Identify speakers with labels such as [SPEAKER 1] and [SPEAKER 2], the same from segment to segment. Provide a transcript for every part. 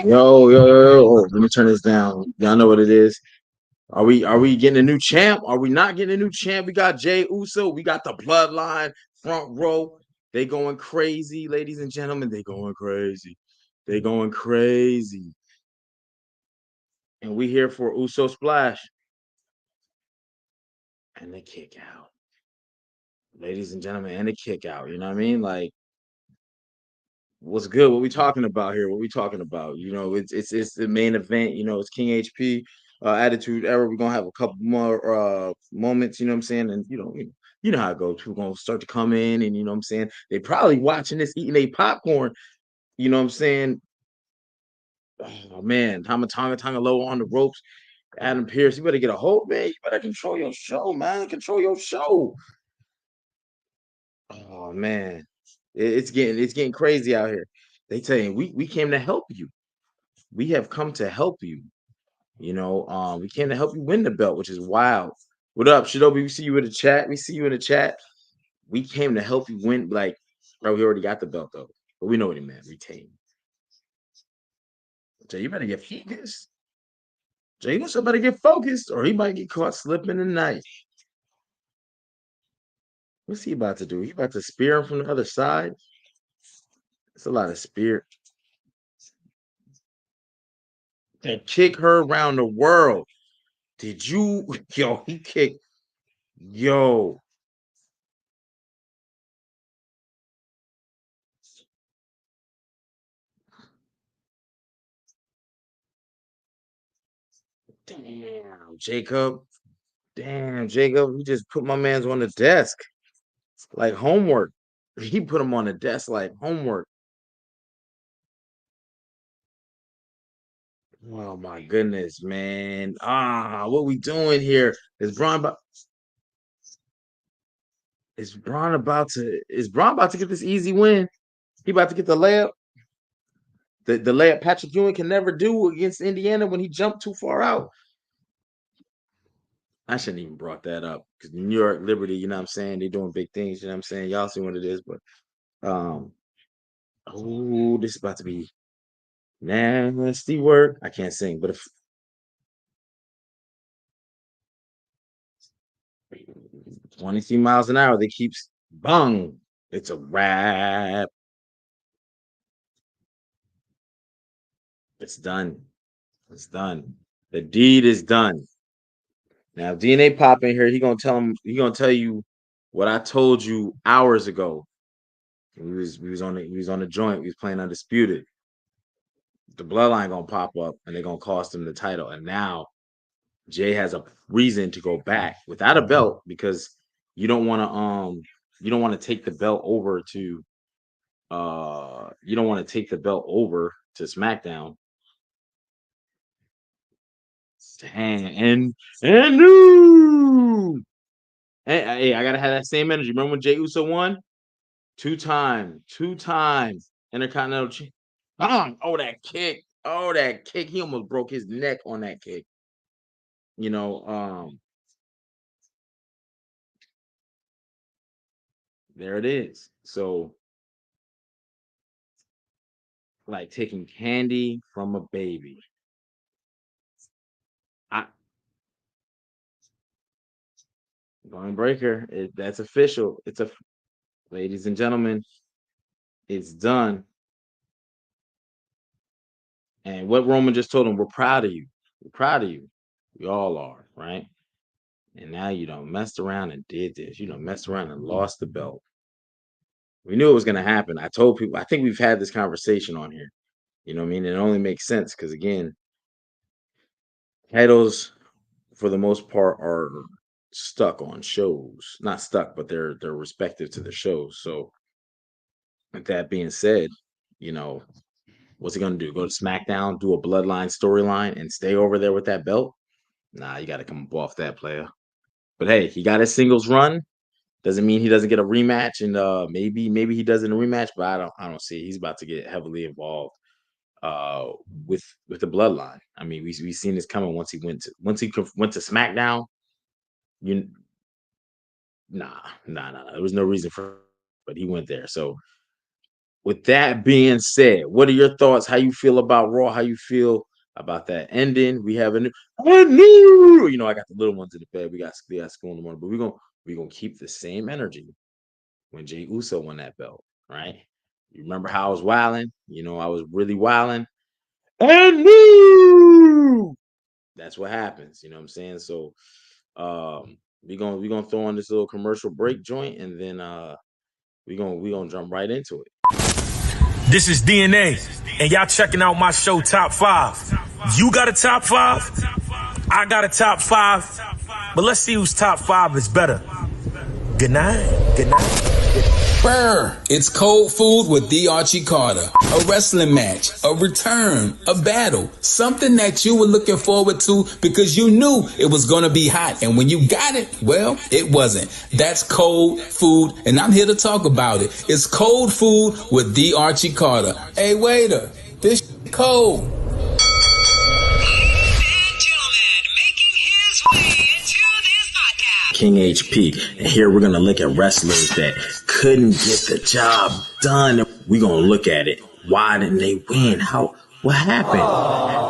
[SPEAKER 1] Yo. Oh, let me turn this down. Y'all know what it is. Are we getting a new champ? Are we not getting a new champ? We got Jay Uso. We got the bloodline front row. They going crazy, ladies and gentlemen. They going crazy. They going crazy. And we here for Uso Splash. And they kick out. Ladies and gentlemen, and they kick out. You know what I mean? Like, what's good? What we talking about here? What we talking about? You know, it's the main event. You know, it's King HP, Attitude Era. We're gonna have a couple more moments. You know what I'm saying? And you know how it goes. People gonna start to come in, and you know what I'm saying. They probably watching this, eating a popcorn. You know what I'm saying? Oh man, Tonga low on the ropes. Adam Pierce, you better get a hold, man. You better control your show, man. Control your show. Oh man, it's getting crazy out here. They tell you we came to help you. We have come to help you. We came to help you win the belt, which is wild. What up, Shinobi? We see you in the chat. We see you in the chat. We came to help you win. Like, bro, we already got the belt though, but we know what he meant. Retain. Jay, you better get focused. Jay, you better get focused, or he might get caught slipping tonight. What's he about to do? He about to spear him from the other side. It's a lot of spear. And kick her around the world. Did you? Yo, he kicked. Yo, damn, Jacob. Damn, Jacob. He just put my man's on the desk like homework. He put him on the desk like homework. Oh my goodness, man. What we doing here? Is Braun about to get this easy win? He about to get the layup. The layup Patrick Ewing can never do against Indiana when he jumped too far out. I shouldn't even brought that up because New York Liberty, you know what I'm saying? They're doing big things, you know what I'm saying? Y'all see what it is, but um this is about to be nasty work. I can't sing, but if 23 miles an hour, they keep bung. It's a wrap. It's done. It's done. The deed is done. Now, if DNA pop in here, he gonna tell you what I told you hours ago. We was on the joint. We was playing undisputed. The bloodline gonna pop up, and they're gonna cost him the title. And now Jay has a reason to go back without a belt because you don't want to take the belt over to you don't want to take the belt over to SmackDown. Dang, and new. Hey, I gotta have that same energy. Remember when Jey Uso won? Two-time Intercontinental Champion. Oh, that kick. Oh, that kick. He almost broke his neck on that kick. You know, there it is. So, like taking candy from a baby. I Going breaker. That's official. Ladies and gentlemen, it's done. And what Roman just told him, we're proud of you. We're proud of you. We all are, right? And now you don't messed around and did this. You don't messed around and lost the belt. We knew it was gonna happen. I told people, I think we've had this conversation on here. You know what I mean? It only makes sense because again, titles for the most part are stuck on shows. Not stuck, but they're respective to the shows. So with that being said, you know, what's he gonna do? Go to SmackDown, do a bloodline storyline, and stay over there with that belt? Nah, you gotta come up off that player. But hey, he got his singles run. Doesn't mean he doesn't get a rematch, and maybe he does in a rematch, but I don't see it. He's about to get heavily involved uh with the bloodline. I mean, we seen this coming once he went to SmackDown. You nah. There was no reason for, but he went there. So with that being said, what are your thoughts? How you feel about Raw? How you feel about that ending? We have a new, I got the little ones in the bed. We got school in the morning, but we're gonna keep the same energy when Jay Uso won that belt, right? You remember how I was wilding? I was really wilding. And new. That's what happens. You know what I'm saying? So we're gonna throw on this little commercial break joint, and then we're gonna jump right into it.
[SPEAKER 2] This is DNA, and y'all checking out my show Top 5. You got a top 5? I got a top 5. But let's see whose top 5 is better. Good night. Good night.
[SPEAKER 3] Brr, it's cold food with D. Archie Carter. A wrestling match, a return, a battle, something that you were looking forward to because you knew it was going to be hot. And when you got it, well, it wasn't. That's cold food, and I'm here to talk about it. It's cold food with D. Archie Carter. Hey, waiter, this cold.
[SPEAKER 1] King HP, and here we're gonna look at wrestlers that couldn't get the job done. We're gonna look at it. Why didn't they win? What happened?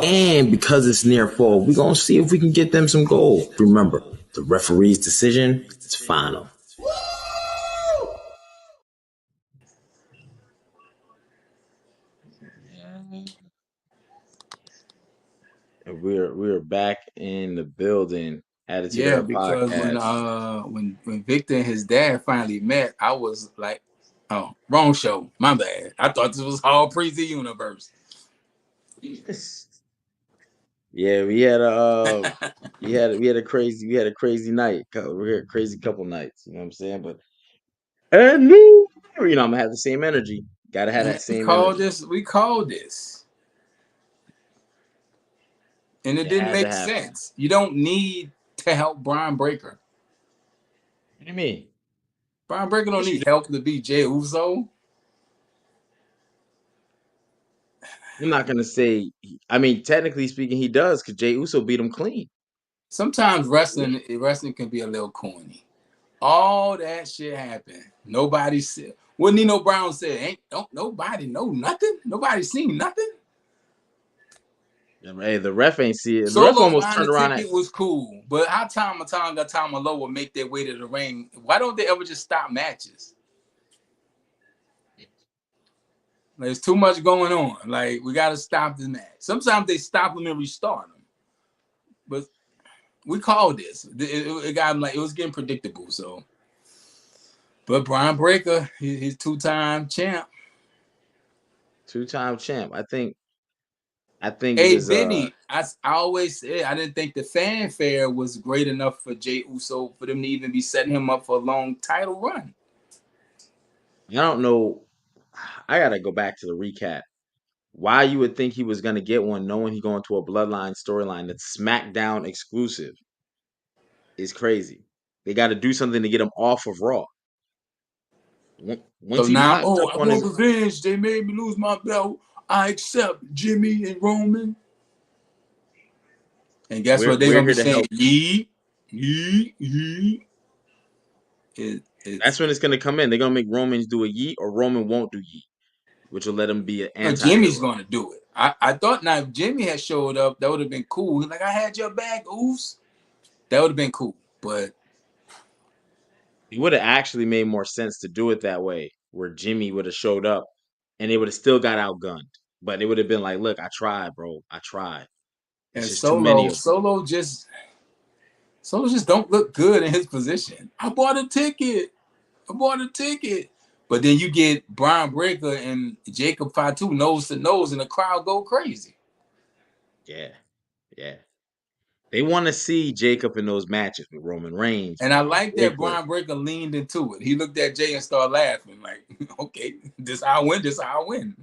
[SPEAKER 1] And because it's near fall, we're gonna see if we can get them some gold. Remember, the referee's decision is final. And we're back in the building. Attitude
[SPEAKER 4] Yeah,
[SPEAKER 1] Era
[SPEAKER 4] because
[SPEAKER 1] podcast.
[SPEAKER 4] when Victor and his dad finally met, I was like, oh, wrong show. My bad. I thought this was all Prezi Universe.
[SPEAKER 1] Yeah, we had a crazy night. We had a crazy couple nights. You know what I'm saying? But and I'm gonna have the same energy. Gotta have
[SPEAKER 4] Man,
[SPEAKER 1] that same energy.
[SPEAKER 4] we called this. And it
[SPEAKER 1] It
[SPEAKER 4] didn't
[SPEAKER 1] had to
[SPEAKER 4] make
[SPEAKER 1] happen.
[SPEAKER 4] sense. You don't need to help Brian Breaker.
[SPEAKER 1] What do you mean?
[SPEAKER 4] Brian Breaker don't
[SPEAKER 1] Yes, you
[SPEAKER 4] need
[SPEAKER 1] do.
[SPEAKER 4] help to beat Jey Uso.
[SPEAKER 1] I'm not gonna say. I mean, technically speaking, he does because Jay Uso beat him clean.
[SPEAKER 4] Sometimes wrestling can be a little corny. All that shit happened. Nobody said what Nino Brown said. Don't nobody know nothing. Nobody seen nothing.
[SPEAKER 1] Hey, the ref ain't see it. The ref
[SPEAKER 4] Solo
[SPEAKER 1] almost
[SPEAKER 4] buying
[SPEAKER 1] turned
[SPEAKER 4] the
[SPEAKER 1] around at.
[SPEAKER 4] ticket was cool, but how Tama Low will make their way to the ring? Why don't they ever just stop matches? There's too much going on. Like, we got to stop the match. Sometimes they stop them and restart them, but we called this. It got like it was getting predictable. So, but Brian Breaker, he's two-time champ.
[SPEAKER 1] Two-time champ. I think it
[SPEAKER 4] Hey,
[SPEAKER 1] was
[SPEAKER 4] Benny, I always said I didn't think the fanfare was great enough for Jey Uso for them to even be setting him up for a long title run.
[SPEAKER 1] I don't know. I gotta go back to the recap. Why you would think he was gonna get one, knowing he going to a Bloodline storyline that's SmackDown exclusive, is crazy. They got to do something to get him off of Raw. Once
[SPEAKER 4] So
[SPEAKER 1] he
[SPEAKER 4] now,
[SPEAKER 1] popped up
[SPEAKER 4] I
[SPEAKER 1] on
[SPEAKER 4] want
[SPEAKER 1] his,
[SPEAKER 4] revenge. They made me lose my belt. I accept Jimmy and Roman. And guess what? They're
[SPEAKER 1] we're
[SPEAKER 4] gonna be
[SPEAKER 1] here to
[SPEAKER 4] saying
[SPEAKER 1] help you.
[SPEAKER 4] Yeet, Yeet, Yeet.
[SPEAKER 1] That's when it's gonna come in. They're gonna make Roman do a Yeet, or Roman won't do Yeet, which will let him be an
[SPEAKER 4] Jimmy's
[SPEAKER 1] anti-hero.
[SPEAKER 4] gonna do it. I thought now if Jimmy had showed up, that would have been cool. He's like, I had your back, oofs. That would have been cool. But
[SPEAKER 1] It would have actually made more sense to do it that way, where Jimmy would have showed up, and they would have still got outgunned. But it would have been like, look, I tried, bro. I tried. It's
[SPEAKER 4] and
[SPEAKER 1] just too many of them.
[SPEAKER 4] Solo just don't look good in his position. I bought a ticket. But then you get Brian Breaker and Jacob Fatu nose to nose, and the crowd go crazy.
[SPEAKER 1] Yeah, yeah. They want to see Jacob in those matches with Roman Reigns,
[SPEAKER 4] And
[SPEAKER 1] with
[SPEAKER 4] I like that
[SPEAKER 1] Breakker.
[SPEAKER 4] Brian Breaker leaned into it. He looked at Jay and started laughing, like, okay, this how I win.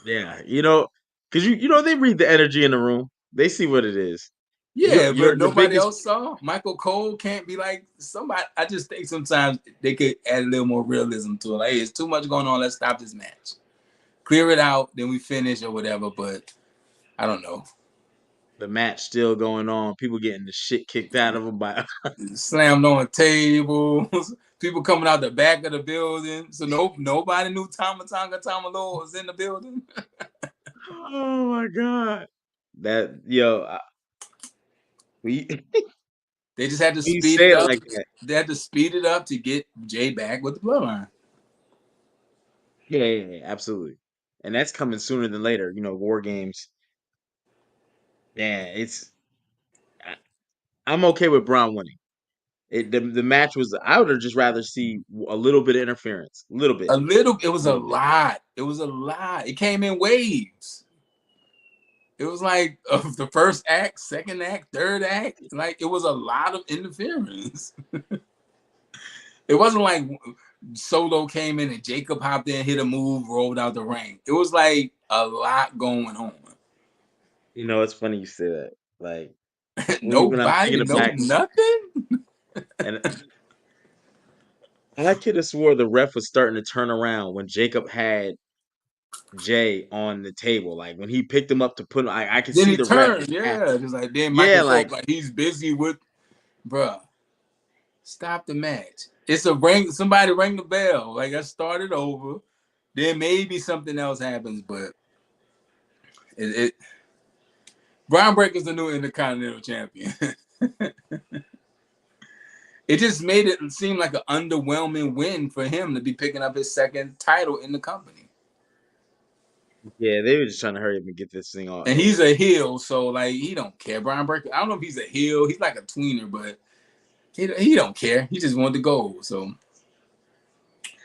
[SPEAKER 1] Yeah, because they read the energy in the room. They see what it is.
[SPEAKER 4] Yeah,
[SPEAKER 1] You're
[SPEAKER 4] but
[SPEAKER 1] the
[SPEAKER 4] nobody
[SPEAKER 1] biggest.
[SPEAKER 4] else saw. Michael Cole can't be like somebody. I just think sometimes they could add a little more realism to it. Like, hey, it's too much going on. Let's stop this match. Clear it out, then we finish or whatever. But I don't know.
[SPEAKER 1] The match still going on. People getting the shit kicked out of them by.
[SPEAKER 4] Slammed on tables. People coming out the back of the building. So nobody knew Tama Tonga Tamalo was in the building.
[SPEAKER 1] Oh my god. That yo, we
[SPEAKER 4] They just had to
[SPEAKER 1] when you
[SPEAKER 4] speed
[SPEAKER 1] say
[SPEAKER 4] it
[SPEAKER 1] it
[SPEAKER 4] up.
[SPEAKER 1] like that.
[SPEAKER 4] They had to speed it up to get Jay back with the bloodline.
[SPEAKER 1] Yeah, absolutely. And that's coming sooner than later. War games. Yeah, I, I'm okay with Braun winning. The match was. I would have just rather see a little bit of interference, a little bit,
[SPEAKER 4] It was
[SPEAKER 1] a
[SPEAKER 4] a
[SPEAKER 1] little bit.
[SPEAKER 4] lot. It was a lot. It came in waves. It was like the first act, second act, third act. Like it was a lot of interference. It wasn't like Solo came in and Jacob hopped in, hit a move, rolled out the ring. It was like a lot going on.
[SPEAKER 1] It's funny you say that. Like when I'm
[SPEAKER 4] Nobody,
[SPEAKER 1] thinking
[SPEAKER 4] no
[SPEAKER 1] back,
[SPEAKER 4] nothing.
[SPEAKER 1] and I could have swore the ref was starting to turn around when Jacob had Jay on the table. Like when he picked him up to put him, I could
[SPEAKER 4] Then
[SPEAKER 1] see
[SPEAKER 4] he
[SPEAKER 1] the ref
[SPEAKER 4] turned,
[SPEAKER 1] was
[SPEAKER 4] yeah.
[SPEAKER 1] happy.
[SPEAKER 4] Just like then
[SPEAKER 1] Yeah,
[SPEAKER 4] Michael
[SPEAKER 1] like
[SPEAKER 4] Cole, like he's busy with, bruh. Stop the match. It's a ring. Somebody rang the bell. Like I started over. Then maybe something else happens, but it Brian Breaker's the new Intercontinental Champion. It just made it seem like an underwhelming win for him to be picking up his second title in the company.
[SPEAKER 1] yeah, they were just trying to hurry up and get this thing
[SPEAKER 4] And he's a heel, so like he don't care. Brian Breaker, I don't know if he's a heel. He's like a tweener, but he don't care. He just wanted to go. So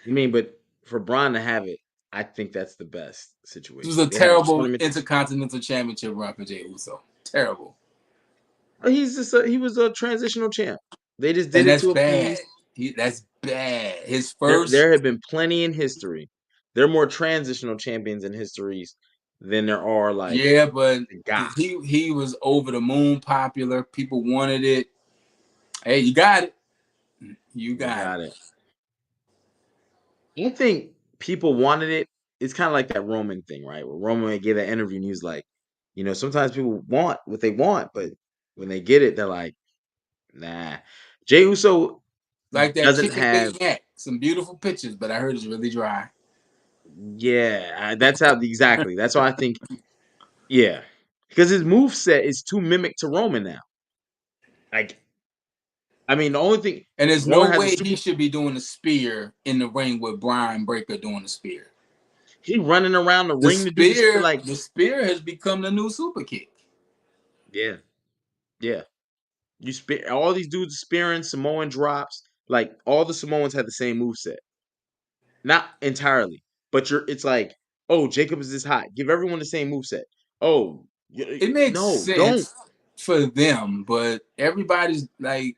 [SPEAKER 1] I mean, but for Braun to have it, I think that's the best
[SPEAKER 4] it was
[SPEAKER 1] situation.
[SPEAKER 4] a
[SPEAKER 1] They have a
[SPEAKER 4] terrible
[SPEAKER 1] tournament.
[SPEAKER 4] Intercontinental Championship run for Jey Uso. Terrible.
[SPEAKER 1] He was a transitional champ. They just did
[SPEAKER 4] And
[SPEAKER 1] it
[SPEAKER 4] that's
[SPEAKER 1] to
[SPEAKER 4] bad.
[SPEAKER 1] appease.
[SPEAKER 4] That's bad. His
[SPEAKER 1] There
[SPEAKER 4] first,
[SPEAKER 1] have been plenty in history. There are more transitional champions in histories than there are like
[SPEAKER 4] yeah, but
[SPEAKER 1] the guy.
[SPEAKER 4] he was over the moon popular. People wanted it. Hey, you got it. You
[SPEAKER 1] You
[SPEAKER 4] got it.
[SPEAKER 1] got it. I think people wanted it. It's kind of like that Roman thing, right? Where Roman gave that interview and he was like, sometimes people want what they want, but when they get it, they're like, nah. Jey Uso
[SPEAKER 4] Like that
[SPEAKER 1] doesn't
[SPEAKER 4] chicken
[SPEAKER 1] have,
[SPEAKER 4] bake mac. Some beautiful pictures, but I heard it's really dry.
[SPEAKER 1] yeah, that's how exactly. That's why I think, yeah, because his move set is too mimic to Roman now. Like, I mean, the only thing
[SPEAKER 4] And there's no
[SPEAKER 1] Roman has a
[SPEAKER 4] way
[SPEAKER 1] super,
[SPEAKER 4] he should be doing the spear in the ring with Brian Breaker doing the spear.
[SPEAKER 1] he running around the
[SPEAKER 4] The
[SPEAKER 1] ring to do this,
[SPEAKER 4] spear,
[SPEAKER 1] like,
[SPEAKER 4] the spear has become the new super kick.
[SPEAKER 1] yeah, yeah. You spear all these dudes spearing Samoan drops. Like all the Samoans had the same move set. Not entirely, but it's like, oh, Jacob is this hot. Give everyone the same move set. Oh,
[SPEAKER 4] It makes
[SPEAKER 1] no, don't.
[SPEAKER 4] sense for them, but everybody's like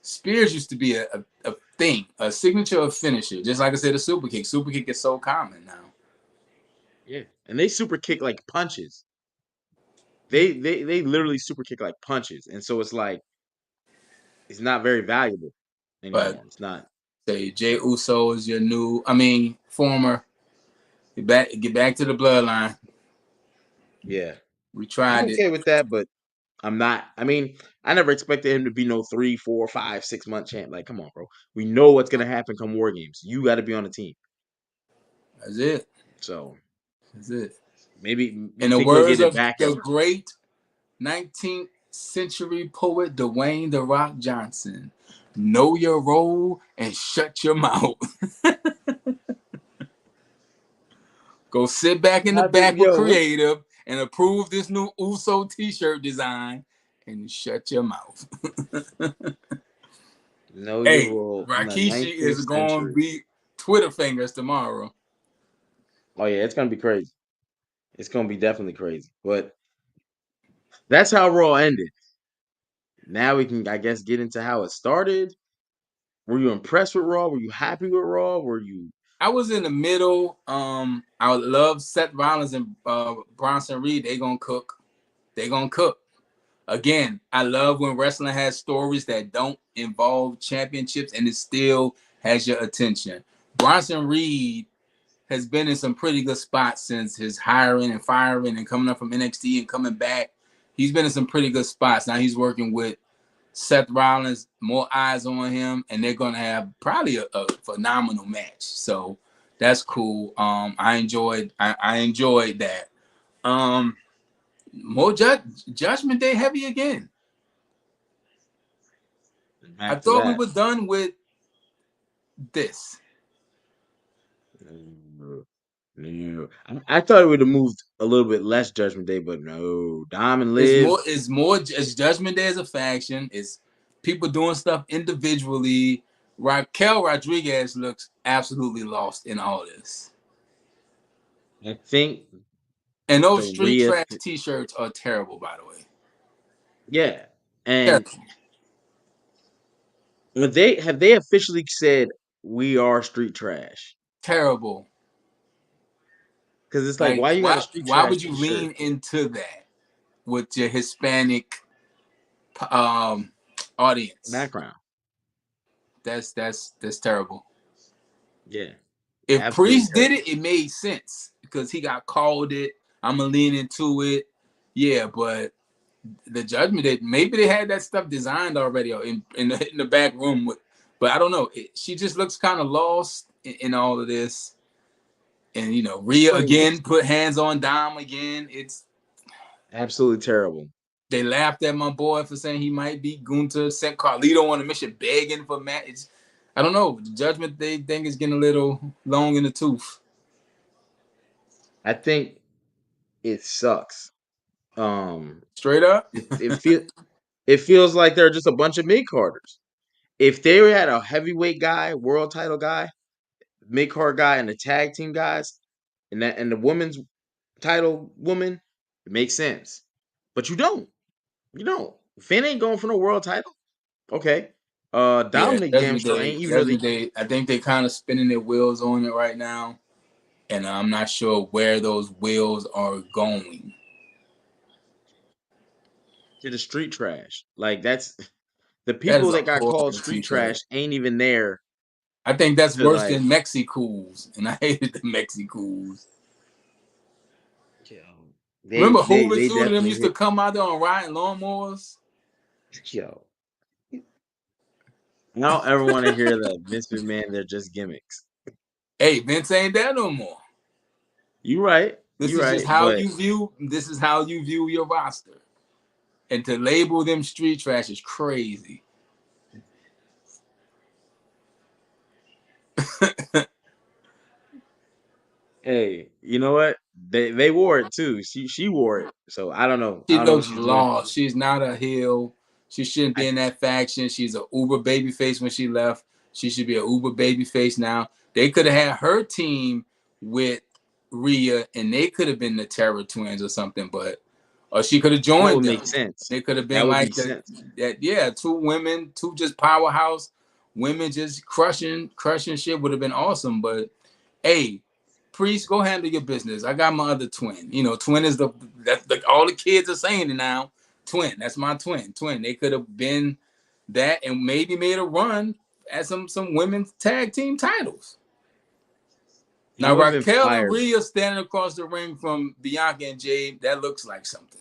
[SPEAKER 4] spears used to be a thing, a signature of finisher. Just like I said, a super kick. Super kick is so common now.
[SPEAKER 1] Yeah, and they super kick like punches. They literally super kick like punches, and so it's like it's not very valuable
[SPEAKER 4] But
[SPEAKER 1] anymore. It's not.
[SPEAKER 4] say Jey Uso is your new, former. Get back to the bloodline.
[SPEAKER 1] Yeah,
[SPEAKER 4] We
[SPEAKER 1] I'm
[SPEAKER 4] tried it.
[SPEAKER 1] okay with that, but I'm not. I mean, I never expected him to be no 3, 4, 5, 6 month champ. Like, come on, bro. We know what's gonna happen come War Games. You got to be on the team.
[SPEAKER 4] That's it.
[SPEAKER 1] So
[SPEAKER 4] That's it.
[SPEAKER 1] maybe
[SPEAKER 4] In
[SPEAKER 1] you
[SPEAKER 4] the
[SPEAKER 1] think he'll
[SPEAKER 4] words
[SPEAKER 1] get it
[SPEAKER 4] of
[SPEAKER 1] back at
[SPEAKER 4] the great 19th century poet Dwayne The Rock Johnson, know your role and shut your mouth. Go sit back in the back with
[SPEAKER 1] What's
[SPEAKER 4] creative and approve this new Uso t-shirt design and shut your mouth.
[SPEAKER 1] know your
[SPEAKER 4] Hey,
[SPEAKER 1] role in the
[SPEAKER 4] Rikishi
[SPEAKER 1] 19th
[SPEAKER 4] is going to
[SPEAKER 1] century?
[SPEAKER 4] be Twitter fingers tomorrow.
[SPEAKER 1] Oh yeah, it's gonna be crazy. It's gonna be definitely crazy. But that's how Raw ended. Now we can, I guess, get into how it started. Were you impressed with Raw? Were you happy with Raw? Were you?
[SPEAKER 4] I was in the middle. I would love Seth Rollins and Bronson Reed. They gonna cook. They gonna cook. Again, I love when wrestling has stories that don't involve championships and it still has your attention. Bronson Reed has been in some pretty good spots since his hiring and firing and coming up from NXT and coming back. He's been in some pretty good spots. Now he's working with Seth Rollins, more eyes on him, and they're gonna have probably a phenomenal match. So that's cool. I enjoyed that. More Judgment Day heavy again. I
[SPEAKER 1] Back to
[SPEAKER 4] thought we
[SPEAKER 1] that.
[SPEAKER 4] were done with this.
[SPEAKER 1] No, no. I thought it would have moved a little bit less Judgment Day, but no. Dom and Liv.
[SPEAKER 4] It's Judgment Day as a faction. It's people doing stuff individually. Raquel Rodriguez looks absolutely lost in all this.
[SPEAKER 1] I think
[SPEAKER 4] And those
[SPEAKER 1] the
[SPEAKER 4] street
[SPEAKER 1] Rhea.
[SPEAKER 4] trash t-shirts are terrible, by the way.
[SPEAKER 1] Yeah, and
[SPEAKER 4] Terrible.
[SPEAKER 1] but they officially said we are street trash?
[SPEAKER 4] Terrible.
[SPEAKER 1] Because it's like,
[SPEAKER 4] Like
[SPEAKER 1] why you got a street
[SPEAKER 4] why
[SPEAKER 1] trash
[SPEAKER 4] would you
[SPEAKER 1] T-shirt
[SPEAKER 4] lean into that with your Hispanic um audience?
[SPEAKER 1] background?
[SPEAKER 4] That's terrible.
[SPEAKER 1] Yeah,
[SPEAKER 4] If
[SPEAKER 1] absolutely
[SPEAKER 4] Priest did
[SPEAKER 1] terrible.
[SPEAKER 4] it made sense because he got called it. I'm gonna lean into it. Yeah, but the Judgment Day, maybe they had that stuff designed already or in the back room with, but I don't know. She just looks kind of lost in all of this. And Rhea
[SPEAKER 1] But
[SPEAKER 4] again put hands on Dom again. It's
[SPEAKER 1] absolutely terrible.
[SPEAKER 4] They laughed at my boy for saying he might beat Gunther. Sent Carlito on a mission begging for Matt. I don't know. The Judgment Day thing is getting a little long in the tooth.
[SPEAKER 1] I think it sucks.
[SPEAKER 4] Straight up.
[SPEAKER 1] It feels like they're just a bunch of mid carders. If they had a heavyweight guy, world title guy, mid card guy, and the tag team guys, and the women's title woman, it makes sense. But you don't. You don't. Finn ain't going for no world title. Okay.
[SPEAKER 4] Yeah,
[SPEAKER 1] Dominic damn
[SPEAKER 4] Judgment
[SPEAKER 1] sure
[SPEAKER 4] Day.
[SPEAKER 1] ain't, even though they
[SPEAKER 4] Judgment Day. I think they kind of spinning their wheels on it right now, and I'm not sure where those wheels are going.
[SPEAKER 1] to the street trash. Like that's the
[SPEAKER 4] That is
[SPEAKER 1] people
[SPEAKER 4] a
[SPEAKER 1] that got called
[SPEAKER 4] horrible
[SPEAKER 1] street
[SPEAKER 4] T-shirt.
[SPEAKER 1] trash ain't even there
[SPEAKER 4] I think that's
[SPEAKER 1] to
[SPEAKER 4] worse
[SPEAKER 1] like
[SPEAKER 4] than Mexicools, and I hated the Mexicools.
[SPEAKER 1] yo,
[SPEAKER 4] Remember
[SPEAKER 1] they
[SPEAKER 4] Hoovensood and them
[SPEAKER 1] definitely
[SPEAKER 4] used to
[SPEAKER 1] hit
[SPEAKER 4] come out there on riding lawnmowers?
[SPEAKER 1] yo. I don't ever want to hear that Vince McMahon, they're just gimmicks.
[SPEAKER 4] Hey, Vince ain't that no more.
[SPEAKER 1] You right.
[SPEAKER 4] This
[SPEAKER 1] You
[SPEAKER 4] is just
[SPEAKER 1] right.
[SPEAKER 4] how
[SPEAKER 1] But
[SPEAKER 4] you view your roster. And to label them street trash is crazy.
[SPEAKER 1] hey, you know what? They wore it too. She wore it. So I don't know. I
[SPEAKER 4] She
[SPEAKER 1] don't know what
[SPEAKER 4] looks
[SPEAKER 1] she's doing.
[SPEAKER 4] lost. She's not a heel. She shouldn't be
[SPEAKER 1] I
[SPEAKER 4] in that faction. She's a uber babyface when she left. She should be a uber babyface now. They could have had her team with Rhea, and they could have been the Terror Twins or something. But or she could have
[SPEAKER 1] that
[SPEAKER 4] joined
[SPEAKER 1] would
[SPEAKER 4] them.
[SPEAKER 1] make sense.
[SPEAKER 4] They could have
[SPEAKER 1] That
[SPEAKER 4] been
[SPEAKER 1] would
[SPEAKER 4] like
[SPEAKER 1] make sense.
[SPEAKER 4] that. Two women, two just powerhouse women, just crushing shit would have been awesome. But hey, Priest, go handle your business. I got my other twin. Twin is that's all the kids are saying it now. Twin, that's my twin. Twin. They could have been that and maybe made a run at some women's tag team titles.
[SPEAKER 1] That
[SPEAKER 4] Now
[SPEAKER 1] would have been
[SPEAKER 4] Raquel and
[SPEAKER 1] fire.
[SPEAKER 4] Rhea standing across the ring from Bianca and Jade, that looks like something.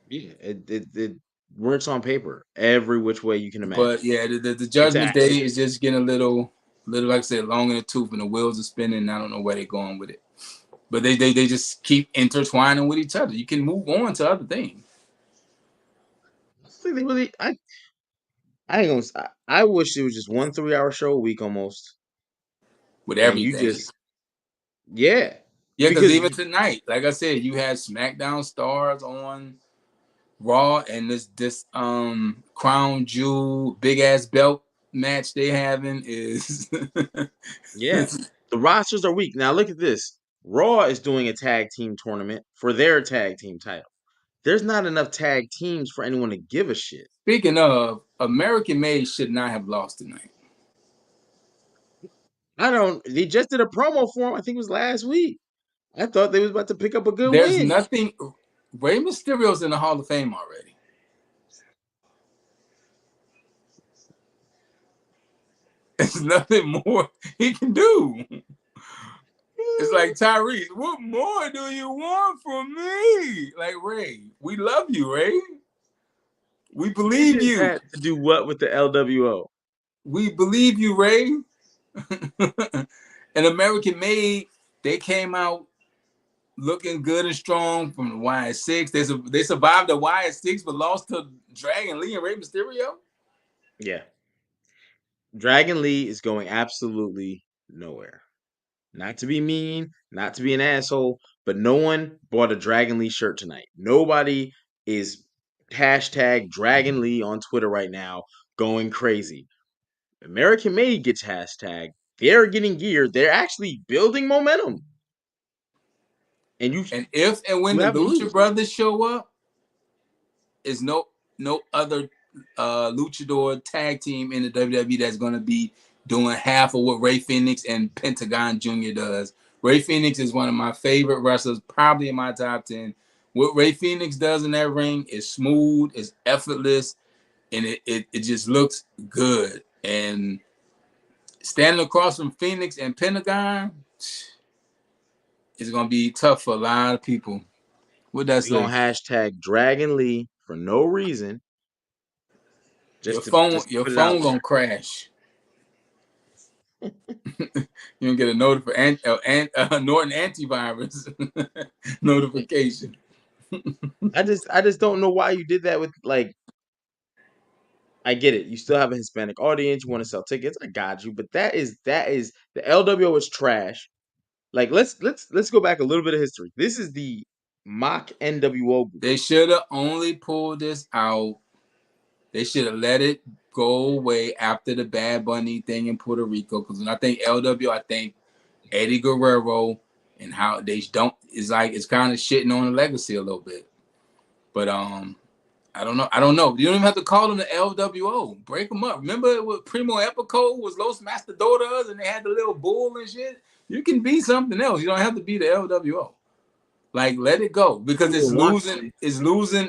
[SPEAKER 1] Yeah, it works on paper every which way you can imagine.
[SPEAKER 4] But yeah, the
[SPEAKER 1] It's
[SPEAKER 4] Judgment Day is just getting a little like I said, long in the tooth, and the wheels are spinning. And I don't know where they're going with it. But they just keep intertwining with each other. You can move on to other things
[SPEAKER 1] I think they really. I ain't gonna. I wish it was just one 3 hour show a week almost,
[SPEAKER 4] with
[SPEAKER 1] and you
[SPEAKER 4] everything.
[SPEAKER 1] just yeah,
[SPEAKER 4] Yeah, because
[SPEAKER 1] because
[SPEAKER 4] even tonight, like I said, you had SmackDown stars on Raw, and this Crown Jewel big ass belt match they having is
[SPEAKER 1] yeah, the rosters are weak. Now look at this. Raw is doing a tag team tournament for their tag team title. There's not enough tag teams for anyone to give a shit.
[SPEAKER 4] Speaking of, American Made should not have lost tonight.
[SPEAKER 1] I don't. They just did a promo for him. I think it was last week. I thought they was about to pick up a good
[SPEAKER 4] There's
[SPEAKER 1] win.
[SPEAKER 4] nothing. Rey Mysterio's in the Hall of Fame already. There's nothing more he can do. It's like Tyrese. What more do you want from me? Like Ray, we love you, Ray. We believe
[SPEAKER 1] Fusion
[SPEAKER 4] you.
[SPEAKER 1] had to do what with the LWO?
[SPEAKER 4] We believe you, Ray. And American Made, they came out looking good and strong from the YS6. They survived the YS6, but lost to Dragon Lee and Rey Mysterio.
[SPEAKER 1] Yeah. Dragon Lee is going absolutely nowhere. Not to be mean, not to be an asshole, but no one bought a Dragon Lee shirt tonight. Nobody is hashtag Dragon Lee on Twitter right now going crazy. American Made gets hashtag. They're getting geared. They're actually building momentum. And
[SPEAKER 4] And if and when
[SPEAKER 1] you
[SPEAKER 4] the
[SPEAKER 1] have
[SPEAKER 4] Lucha
[SPEAKER 1] lose.
[SPEAKER 4] Brothers show up, is no other luchador tag team in the WWE that's going to be doing half of what Ray Phoenix and Pentagon Jr. does. Ray Phoenix is one of my favorite wrestlers, probably in my top 10. What Ray Phoenix does in that ring is smooth, is effortless, and it just looks good. And standing across from Phoenix and Pentagon is going to be tough for a lot of people. What that
[SPEAKER 1] They're going
[SPEAKER 4] say?
[SPEAKER 1] to hashtag Dragon Lee for no reason.
[SPEAKER 4] Your
[SPEAKER 1] Just to
[SPEAKER 4] phone
[SPEAKER 1] put it out
[SPEAKER 4] gonna crash. You don't get a notification, Norton antivirus notification.
[SPEAKER 1] there. I just don't know why you did that with like I get it. You still have a Hispanic audience. You want to sell tickets. I got you. But that is the LWO is trash. Like let's go back a little bit of history. This is the mock NWO group.
[SPEAKER 4] They should have only pulled this out. They should have let it go away after the Bad Bunny thing in Puerto Rico. Because when I think LWO, I think Eddie Guerrero and how they don't. It's like it's kind of shitting on the legacy a little bit. But I don't know. You don't even have to call them the LWO. Break them up. Remember what Primo Epico was Los Mastodontas and they had the little bull and shit? You can be something else. You don't have to be the LWO. Like, let it go because it's losing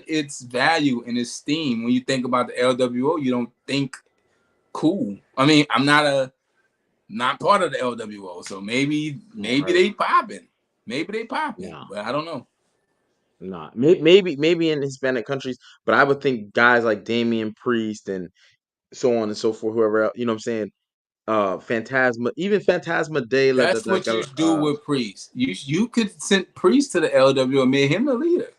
[SPEAKER 4] its value and its steam. When you think about the LWO, you don't think cool. I mean, I'm not part of the LWO, so maybe they popping. Maybe they popping,
[SPEAKER 1] Nah,
[SPEAKER 4] but I don't know.
[SPEAKER 1] nah. Maybe in Hispanic countries, but I would think guys like Damian Priest and so on and so forth, whoever else, you know what I'm saying? Phantasma, even Phantasma de la
[SPEAKER 4] That's what you do with Priest. You could send Priest to the LWO and make him the leader.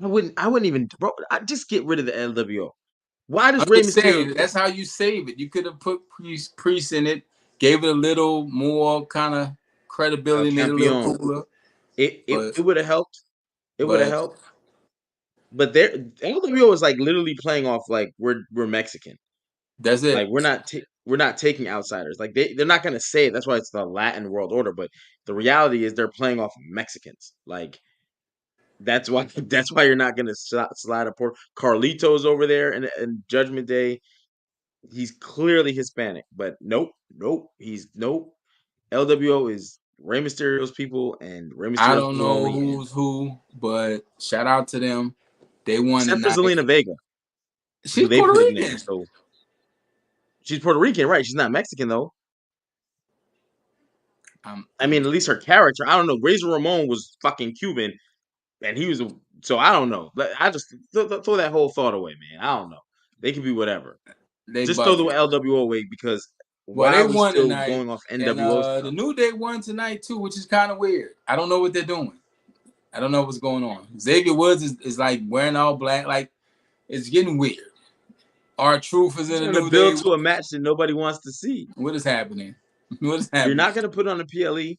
[SPEAKER 1] I wouldn't even bro, I just get rid of the LWO. Why does
[SPEAKER 4] I'm
[SPEAKER 1] Rey
[SPEAKER 4] just
[SPEAKER 1] Mysterio
[SPEAKER 4] saying that's how you save it. You could have put Priest in it, gave it a little more kind of
[SPEAKER 1] El
[SPEAKER 4] credibility, made it a little
[SPEAKER 1] Campeon?
[SPEAKER 4] cooler.
[SPEAKER 1] It
[SPEAKER 4] But
[SPEAKER 1] would have helped. It would have
[SPEAKER 4] but
[SPEAKER 1] helped. But there LWO is like literally playing off like we're Mexican.
[SPEAKER 4] that's
[SPEAKER 1] Like
[SPEAKER 4] it.
[SPEAKER 1] we're not taking outsiders. Like they're not gonna say it. That's why it's the Latin world order. But the reality is they're playing off Mexicans. Like that's why that's why you're not gonna slide a port. Carlitos over there in Judgment Day. He's clearly Hispanic, but nope. He's nope. LWO is Rey Mysterio's people and Rey
[SPEAKER 4] I
[SPEAKER 1] Mysterio's
[SPEAKER 4] don't
[SPEAKER 1] people
[SPEAKER 4] know
[SPEAKER 1] only, and
[SPEAKER 4] who's who, but shout out to them. They won
[SPEAKER 1] except for
[SPEAKER 4] tonight.
[SPEAKER 1] Zelina Vega, who
[SPEAKER 4] She's
[SPEAKER 1] they
[SPEAKER 4] Puerto
[SPEAKER 1] put in there.
[SPEAKER 4] Rican.
[SPEAKER 1] So she's Puerto Rican, right? She's not Mexican though. I
[SPEAKER 4] I'm
[SPEAKER 1] mean, at least her character. I don't know. Razor Ramon was fucking Cuban, and he was so I don't know. I just throw that whole thought away, man. I don't know. They could be whatever.
[SPEAKER 4] they
[SPEAKER 1] Just throw the
[SPEAKER 4] bugging.
[SPEAKER 1] LWO away because
[SPEAKER 4] Well,
[SPEAKER 1] why
[SPEAKER 4] they
[SPEAKER 1] are we
[SPEAKER 4] won
[SPEAKER 1] still
[SPEAKER 4] tonight,
[SPEAKER 1] going off
[SPEAKER 4] and
[SPEAKER 1] NWO
[SPEAKER 4] the
[SPEAKER 1] stuff?
[SPEAKER 4] New Day won tonight too, which is kind of weird. I don't know what they're doing. I don't know what's going on. Xavier Woods is like wearing all black. Like it's getting weird. Our Truth is
[SPEAKER 1] You're
[SPEAKER 4] in the
[SPEAKER 1] trying to
[SPEAKER 4] New Day.
[SPEAKER 1] build to a match that nobody wants to see.
[SPEAKER 4] What is happening? What is
[SPEAKER 1] You're
[SPEAKER 4] happening?
[SPEAKER 1] not going to put on a PLE.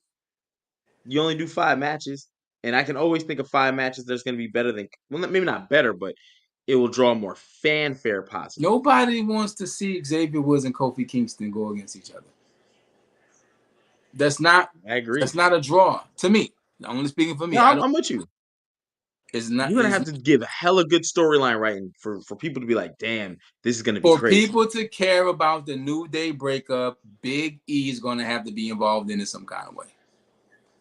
[SPEAKER 1] You only do 5 matches, and I can always think of 5 matches that's going to be better than well, maybe not better, but it will draw more fanfare possibly.
[SPEAKER 4] Nobody wants to see Xavier Woods and Kofi Kingston go against each other. That's not
[SPEAKER 1] I agree.
[SPEAKER 4] a draw to me. I'm only speaking for me.
[SPEAKER 1] No,
[SPEAKER 4] I don't.
[SPEAKER 1] I'm with you.
[SPEAKER 4] It's not.
[SPEAKER 1] You're gonna
[SPEAKER 4] It's
[SPEAKER 1] have to give a hella good storyline writing for people to be like, damn, this is gonna be
[SPEAKER 4] for
[SPEAKER 1] crazy.
[SPEAKER 4] people to care about the New Day breakup. Big E is going to have to be involved in it some kind of way.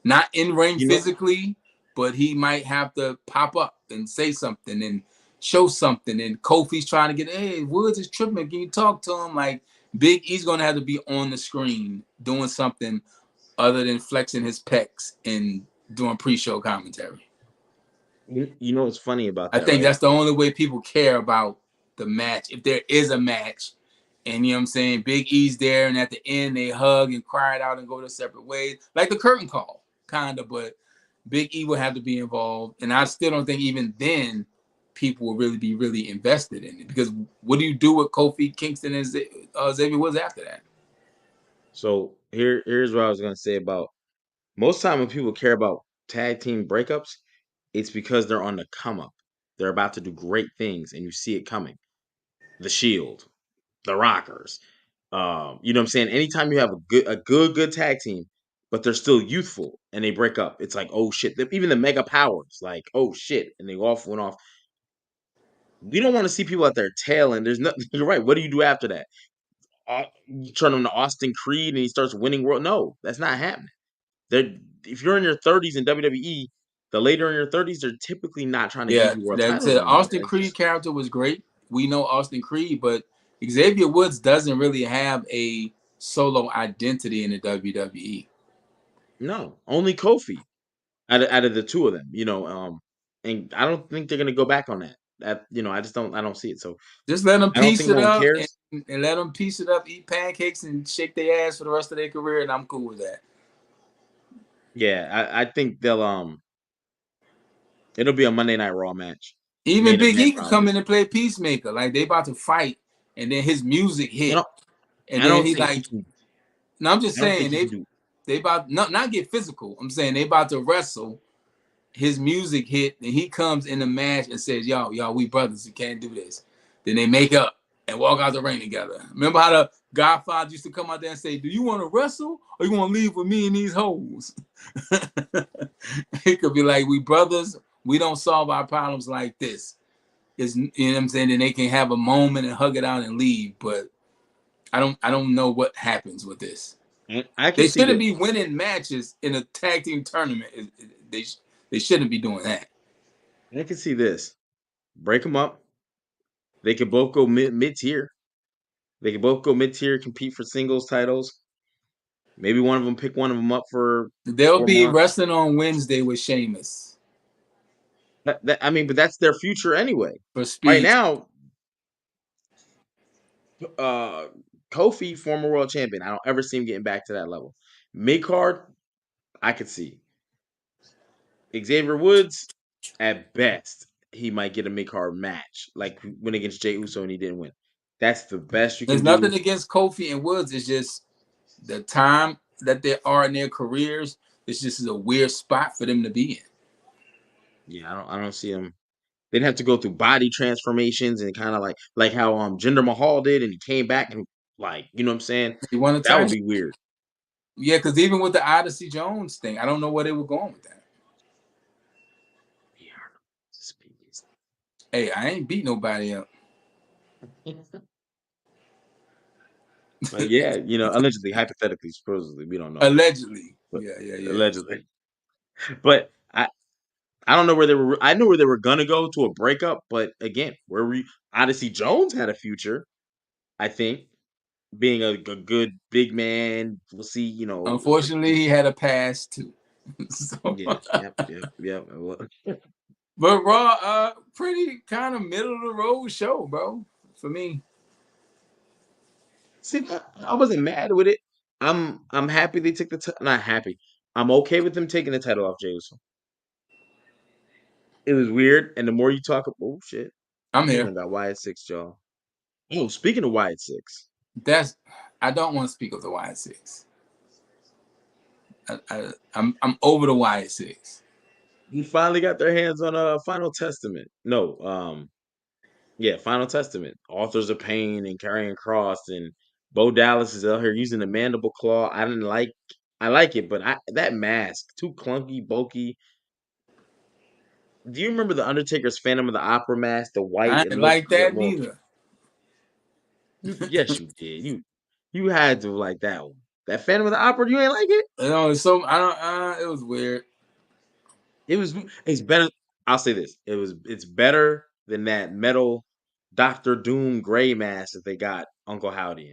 [SPEAKER 4] Not in ring
[SPEAKER 1] You know,
[SPEAKER 4] physically, but he might have to pop up and say something and show something. And Kofi's trying to get, hey, Woods is tripping. Can you talk to him? Like Big E's going to have to be on the screen doing something other than flexing his pecs and doing pre-show commentary.
[SPEAKER 1] You know what's funny about
[SPEAKER 4] I
[SPEAKER 1] that,
[SPEAKER 4] think
[SPEAKER 1] right?
[SPEAKER 4] that's the only way people care about the match. If there is a match, and you know what I'm saying, Big E's there, and at the end they hug and cry it out and go their separate ways, like the curtain call, kind of. But Big E will have to be involved, and I still don't think even then people will really be really invested in it, because what do you do with Kofi Kingston and Xavier Woods after that?
[SPEAKER 1] So here's what I was gonna say about most time when people care about tag team breakups, it's because they're on the come up. They're about to do great things, and you see it coming. The Shield, the Rockers. You know what I'm saying? Anytime you have a good tag team, but they're still youthful and they break up, it's like, oh shit. Even the mega powers, like, oh shit, and they off went off. We don't want to see people at their tail end. There's nothing. You're right. What do you do after that? You turn him to Austin Creed and he starts winning world. No, that's not happening. They're if you're in your 30s in WWE, the later in your 30s, they're typically not trying to give
[SPEAKER 4] Yeah,
[SPEAKER 1] you world
[SPEAKER 4] that's
[SPEAKER 1] titles
[SPEAKER 4] it.
[SPEAKER 1] anymore.
[SPEAKER 4] Austin
[SPEAKER 1] That's
[SPEAKER 4] Creed
[SPEAKER 1] just
[SPEAKER 4] character was great. We know Austin Creed, but Xavier Woods doesn't really have a solo identity in the WWE.
[SPEAKER 1] no. Only Kofi out of the two of them, and I don't think they're gonna go back on that. I just don't see it. So
[SPEAKER 4] Just let them
[SPEAKER 1] I don't
[SPEAKER 4] piece
[SPEAKER 1] think no
[SPEAKER 4] it
[SPEAKER 1] one
[SPEAKER 4] up
[SPEAKER 1] cares.
[SPEAKER 4] and let them piece it up, eat pancakes and shake their ass for the rest of their career, and I'm cool with that.
[SPEAKER 1] Yeah, I think it'll be a Monday Night Raw match,
[SPEAKER 4] Even
[SPEAKER 1] main
[SPEAKER 4] Big
[SPEAKER 1] event
[SPEAKER 4] E could come
[SPEAKER 1] probably.
[SPEAKER 4] in and play peacemaker, like they about to fight, and then his music
[SPEAKER 1] I
[SPEAKER 4] hit,
[SPEAKER 1] don't
[SPEAKER 4] and
[SPEAKER 1] I
[SPEAKER 4] then
[SPEAKER 1] don't
[SPEAKER 4] he
[SPEAKER 1] think
[SPEAKER 4] like,
[SPEAKER 1] he can.
[SPEAKER 4] no, I'm just
[SPEAKER 1] I don't
[SPEAKER 4] saying
[SPEAKER 1] think he can do.
[SPEAKER 4] they about not get physical. I'm saying they about to wrestle. His music hit, and he comes in the match and says, y'all, we brothers. You can't do this." Then they make up and walk out the ring together. Remember how the Godfather used to come out there and say, "Do you want to wrestle or you want to leave with me and these hoes?" It could be like, "We brothers. We don't solve our problems like this." It's, you know what I'm saying? Then they can have a moment and hug it out and leave. But I don't know what happens with this.
[SPEAKER 1] I can
[SPEAKER 4] They
[SPEAKER 1] see
[SPEAKER 4] shouldn't
[SPEAKER 1] this.
[SPEAKER 4] be winning matches in a tag team tournament. They they shouldn't be doing that.
[SPEAKER 1] I can see this. Break them up. They could both go mid tier. They could both go mid tier, compete for singles titles. Maybe one of them pick one of them up for
[SPEAKER 4] They'll
[SPEAKER 1] for a
[SPEAKER 4] be
[SPEAKER 1] month.
[SPEAKER 4] wrestling on Wednesday with Sheamus
[SPEAKER 1] I mean, but that's their future anyway.
[SPEAKER 4] for
[SPEAKER 1] Right
[SPEAKER 4] speed.
[SPEAKER 1] now, uh, Kofi, former world champion. I don't ever see him getting back to that level. Mid card, I could see. Xavier Woods, at best, he might get a mid card match, like when against Jey Uso and he didn't win. That's the best you
[SPEAKER 4] There's
[SPEAKER 1] can
[SPEAKER 4] nothing
[SPEAKER 1] do.
[SPEAKER 4] against Kofi and Woods. It's just the time that they are in their careers. It's just a weird spot for them to be in.
[SPEAKER 1] Yeah, I don't see him. They'd have to go through body transformations and kind of like how Jinder Mahal did, and he came back and like you know what I'm saying.
[SPEAKER 4] He won a
[SPEAKER 1] That would
[SPEAKER 4] title.
[SPEAKER 1] be weird.
[SPEAKER 4] Yeah, because even with the Odyssey Jones thing, I don't know where they were going with that. Hey, I ain't beat nobody up.
[SPEAKER 1] But yeah, allegedly, hypothetically, supposedly, we don't know,
[SPEAKER 4] Allegedly.
[SPEAKER 1] but
[SPEAKER 4] Yeah, yeah, yeah.
[SPEAKER 1] allegedly. But I don't know where they were. I know where they were gonna go to a breakup, but again, where we Odyssey Jones had a future, I think, being a good big man. We'll see.
[SPEAKER 4] Unfortunately, he had a pass too. So,
[SPEAKER 1] Yeah, yep. Well,
[SPEAKER 4] but Raw, pretty kind of middle of the road show, bro. For me,
[SPEAKER 1] see, I wasn't mad with it. I'm happy they took not happy. I'm okay with them taking the title off Jey Uso. It was weird, and the more you talk, oh shit,
[SPEAKER 4] I'm
[SPEAKER 1] he
[SPEAKER 4] here.
[SPEAKER 1] done got Wyatt Six, y'all. Oh, speaking of Wyatt Six,
[SPEAKER 4] That's I don't want to speak of the Y6. I'm over the Y6.
[SPEAKER 1] he finally got their hands on a Final Testament. No, yeah, Final Testament. Authors of Pain and Carrying Cross, and Bo Dallas is out here using the mandible claw. I like it, but that mask too clunky, bulky. Do you remember the Undertaker's Phantom of the Opera mask, the white?
[SPEAKER 4] I
[SPEAKER 1] It
[SPEAKER 4] ain't
[SPEAKER 1] looked
[SPEAKER 4] like that
[SPEAKER 1] more.
[SPEAKER 4] neither.
[SPEAKER 1] Yes, you did. You had to like that one. That Phantom of the Opera, you ain't like it.
[SPEAKER 4] So I don't. It was weird.
[SPEAKER 1] It was. It's better. I'll say this. It's better than that metal Doctor Doom gray mask that they got Uncle Howdy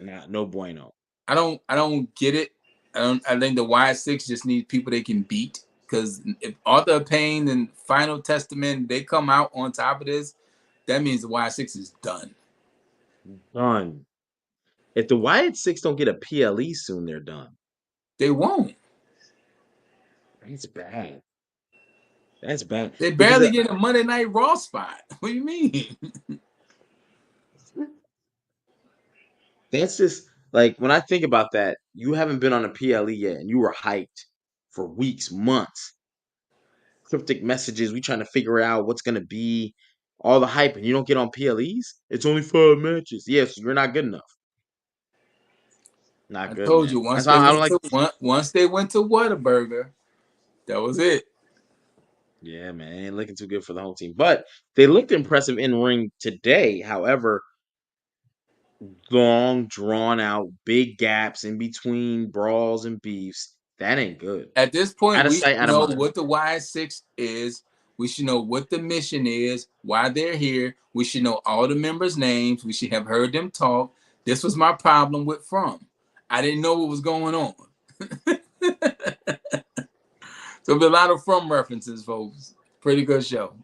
[SPEAKER 1] in. No bueno.
[SPEAKER 4] I don't get it. I think the Y6 just needs people they can beat. because if Author of Pain and Final Testament they come out on top of this, that means the Y6 is done.
[SPEAKER 1] Done. If the Wyatt Six don't get a PLE soon, they're done.
[SPEAKER 4] They won't.
[SPEAKER 1] That's bad. That's bad
[SPEAKER 4] They
[SPEAKER 1] because
[SPEAKER 4] barely get a Monday Night Raw spot. What do you mean?
[SPEAKER 1] that's just like when I think about that. You haven't been on a PLE yet, and you were hyped for weeks, months. Cryptic messages. We trying to figure out what's gonna be all the hype, and you don't get on PLEs. It's only 5 matches. Yes, you're not good enough. Not
[SPEAKER 4] I
[SPEAKER 1] good,
[SPEAKER 4] told
[SPEAKER 1] man.
[SPEAKER 4] you
[SPEAKER 1] That's why I don't like.
[SPEAKER 4] once they went to Whataburger, that was it.
[SPEAKER 1] Yeah, man, ain't looking too good for the home team. But they looked impressive in ring today. However, long, drawn out, big gaps in between brawls and beefs. That ain't good.
[SPEAKER 4] At this point,
[SPEAKER 1] Out of
[SPEAKER 4] we
[SPEAKER 1] sight,
[SPEAKER 4] should
[SPEAKER 1] out of
[SPEAKER 4] know
[SPEAKER 1] mind.
[SPEAKER 4] what the Y6 is. We should know what the mission is, why they're here. We should know all the members' names. We should have heard them talk. This was my problem with From. I didn't know what was going on. So there'll be a lot of From references, folks. Pretty good show.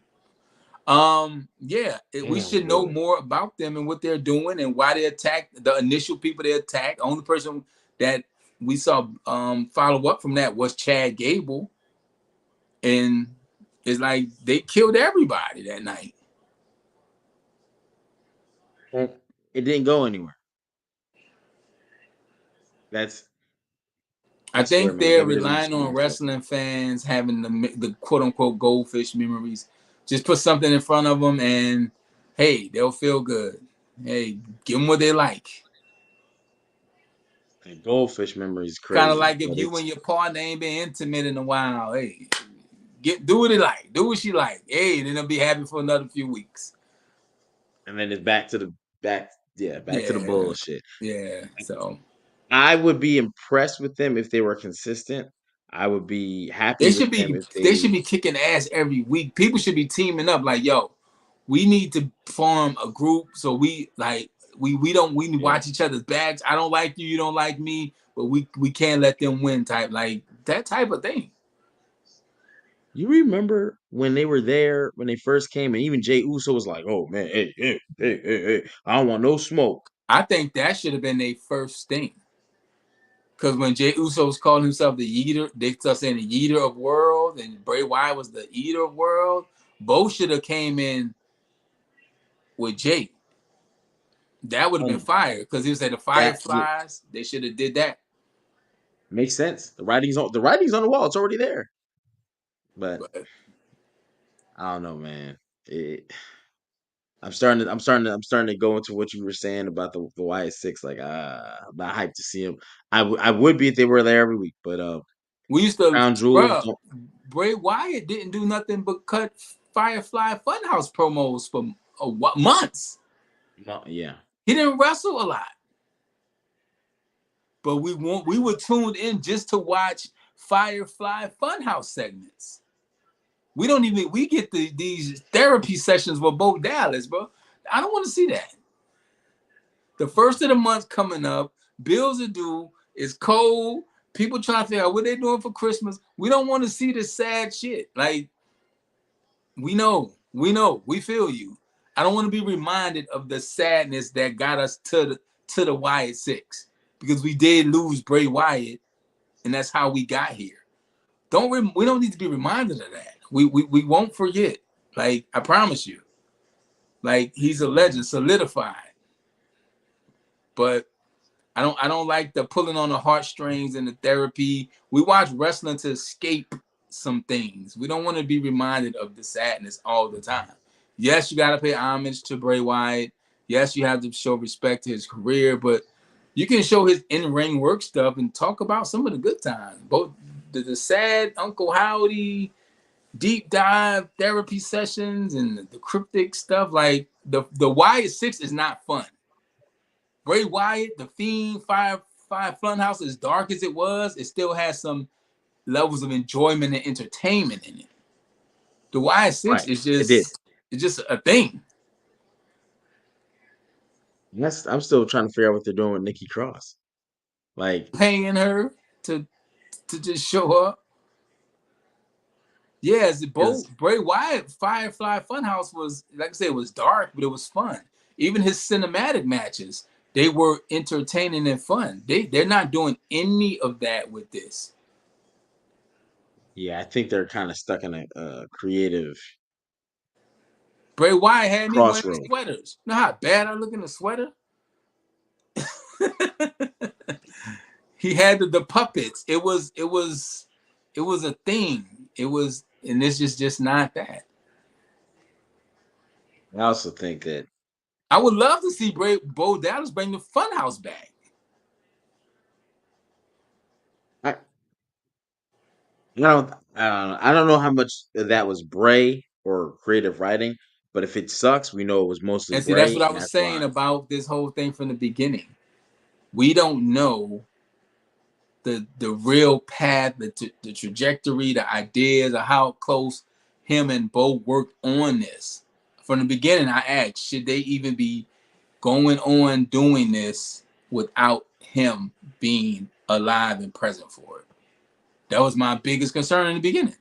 [SPEAKER 4] Yeah, we
[SPEAKER 1] Damn
[SPEAKER 4] should know
[SPEAKER 1] good.
[SPEAKER 4] more about them and what they're doing and why they attacked the initial people they attacked. Only person that we saw follow up from that was Chad Gable, and it's like they killed everybody that night.
[SPEAKER 1] It didn't go anywhere. That's
[SPEAKER 4] I
[SPEAKER 1] I swear,
[SPEAKER 4] think
[SPEAKER 1] man.
[SPEAKER 4] they're
[SPEAKER 1] WWE's
[SPEAKER 4] relying
[SPEAKER 1] screwing
[SPEAKER 4] on
[SPEAKER 1] themselves.
[SPEAKER 4] wrestling fans having the quote unquote goldfish memories. Just put something in front of them, and hey, they'll feel good. Hey, give them what they like.
[SPEAKER 1] And goldfish memory is
[SPEAKER 4] Kind of
[SPEAKER 1] crazy,
[SPEAKER 4] like if
[SPEAKER 1] but
[SPEAKER 4] you
[SPEAKER 1] it's
[SPEAKER 4] and your partner ain't been intimate in a while. Hey, do what he like, do what she like. Hey, then they'll be happy for another few weeks.
[SPEAKER 1] and then it's back to the back. Yeah, back to the
[SPEAKER 4] Yeah,
[SPEAKER 1] bullshit.
[SPEAKER 4] yeah. So
[SPEAKER 1] I would be impressed with them if they were consistent. I would be happy
[SPEAKER 4] they
[SPEAKER 1] with
[SPEAKER 4] should
[SPEAKER 1] them
[SPEAKER 4] be
[SPEAKER 1] if
[SPEAKER 4] they should
[SPEAKER 1] they.
[SPEAKER 4] be kicking ass every week. People should be teaming up. Like, yo, we need to form a group so we like we
[SPEAKER 1] Yeah.
[SPEAKER 4] watch each other's backs. I don't like you, you don't like me, but we can't let them win. Type like that type of thing.
[SPEAKER 1] You remember when they were there when they first came, and even Jay Uso was like, "Oh man, hey, I don't want no smoke."
[SPEAKER 4] I think that should have been their first thing. Because when Jay Uso was calling himself the Eater, they started saying the Eater of World, and Bray Wyatt was the Eater of World. Both should have came in with Jay. That would have been
[SPEAKER 1] Um,
[SPEAKER 4] fire. Because he was saying the
[SPEAKER 1] that
[SPEAKER 4] Fireflies, they should have did that.
[SPEAKER 1] makes sense. The writing's on the wall. It's already there. But
[SPEAKER 4] But
[SPEAKER 1] I don't know, man. It, I'm starting to go into what you were saying about the Y6. Like, I'm not hyped to see him. I would be if they were there every week, but
[SPEAKER 4] we used to,
[SPEAKER 1] Crown Jewels
[SPEAKER 4] bruh,
[SPEAKER 1] don't.
[SPEAKER 4] Bray Wyatt didn't do nothing but cut Firefly Funhouse promos for months.
[SPEAKER 1] No, yeah,
[SPEAKER 4] He didn't wrestle a lot. But we were tuned in just to watch Firefly Funhouse segments. We get these therapy sessions with Bo Dallas, bro. I don't want to see that. The first of the month coming up, bills are due, it's cold, people trying to figure out what they're doing for Christmas. We don't want to see this sad shit. Like, we feel you. I don't want to be reminded of the sadness that got us to the Wyatt Six. Because we did lose Bray Wyatt, and that's how we got here. We don't need to be reminded of that. We won't forget. Like, I promise you. Like, he's a legend, solidified. But I don't like the pulling on the heartstrings and the therapy. We watch wrestling to escape some things. We don't want to be reminded of the sadness all the time. Yes, you got to pay homage to Bray Wyatt. Yes, you have to show respect to his career, but you can show his in-ring work stuff and talk about some of the good times. Both the sad Uncle Howdy deep dive therapy sessions and the cryptic stuff. Like the Wyatt Six is not fun. Bray Wyatt, the Fiend, Five Funhouse, as dark as it was, it still has some levels of enjoyment and entertainment in it. The Y6
[SPEAKER 1] right.
[SPEAKER 4] is
[SPEAKER 1] It did.
[SPEAKER 4] just a thing.
[SPEAKER 1] Yes, I'm still trying to figure out what they're doing with Nikki Cross. Like,
[SPEAKER 4] Paying her to just show up. Yes,
[SPEAKER 1] Because
[SPEAKER 4] both Bray Wyatt Firefly Funhouse was, like I said, it was dark, but it was fun. Even his cinematic matches, they were entertaining and fun. They're not doing any of that with this.
[SPEAKER 1] yeah, I think they're kind of stuck in a creative
[SPEAKER 4] Bray Wyatt had me wearing
[SPEAKER 1] crossroad.
[SPEAKER 4] sweaters. You know how bad I look in a sweater? He had the puppets. It was a thing. It was, and this is just not that.
[SPEAKER 1] I also think that
[SPEAKER 4] I would love to see Bo Dallas bring the Funhouse back.
[SPEAKER 1] I I don't know how much of that was Bray or creative writing, but if it sucks, we know it was mostly
[SPEAKER 4] And see, that's
[SPEAKER 1] Bray,
[SPEAKER 4] what I
[SPEAKER 1] and
[SPEAKER 4] was
[SPEAKER 1] that's
[SPEAKER 4] saying
[SPEAKER 1] why.
[SPEAKER 4] about this whole thing from the beginning. We don't know the real path, the trajectory, the ideas of how close him and Bo worked on this. From the beginning, I asked, should they even be going on doing this without him being alive and present for it? That was my biggest concern in the beginning.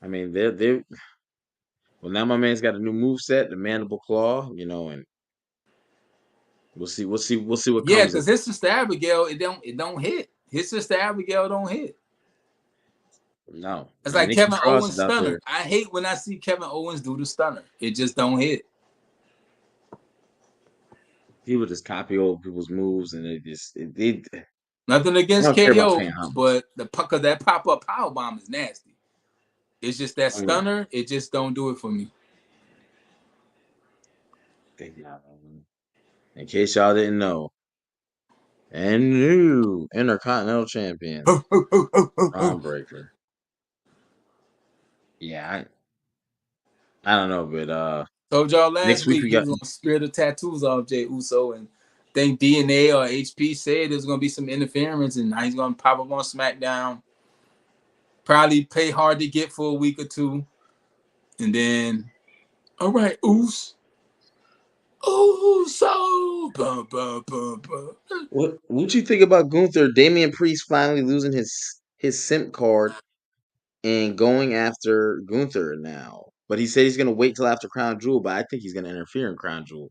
[SPEAKER 1] I mean, they well now my man's got a new move set, the mandible claw, and we'll see what
[SPEAKER 4] Yeah,
[SPEAKER 1] comes of
[SPEAKER 4] because
[SPEAKER 1] it.
[SPEAKER 4] his sister Abigail, it don't hit. His sister Abigail don't hit.
[SPEAKER 1] No,
[SPEAKER 4] It's
[SPEAKER 1] I mean
[SPEAKER 4] like
[SPEAKER 1] Nikki
[SPEAKER 4] Kevin
[SPEAKER 1] Cross
[SPEAKER 4] Owens
[SPEAKER 1] is out
[SPEAKER 4] stunner.
[SPEAKER 1] there.
[SPEAKER 4] I hate when I see Kevin Owens do the stunner. It just don't hit.
[SPEAKER 1] He would just copy old people's moves, and
[SPEAKER 4] Nothing
[SPEAKER 1] I
[SPEAKER 4] against
[SPEAKER 1] don't care about
[SPEAKER 4] KO,
[SPEAKER 1] paying homage.
[SPEAKER 4] but cause that pop up power bomb is nasty. It's just that
[SPEAKER 1] Oh yeah,
[SPEAKER 4] stunner. It just don't do it for me.
[SPEAKER 1] in case y'all didn't know, and new Intercontinental Champion Ron Breaker. Yeah, I don't know, but
[SPEAKER 4] Told y'all last
[SPEAKER 1] next week
[SPEAKER 4] week
[SPEAKER 1] we
[SPEAKER 4] he
[SPEAKER 1] got
[SPEAKER 4] was gonna spear the tattoos off Jay Uso, and I think DNA or HP said there's gonna be some interference, and now he's gonna pop up on SmackDown. Probably pay hard to get for a week or two, and then all right, Uso,
[SPEAKER 1] what you think about Gunther Damian Priest finally losing his simp card and going after Gunther now? But he said he's gonna wait till after Crown Jewel, but I think he's gonna interfere in Crown Jewel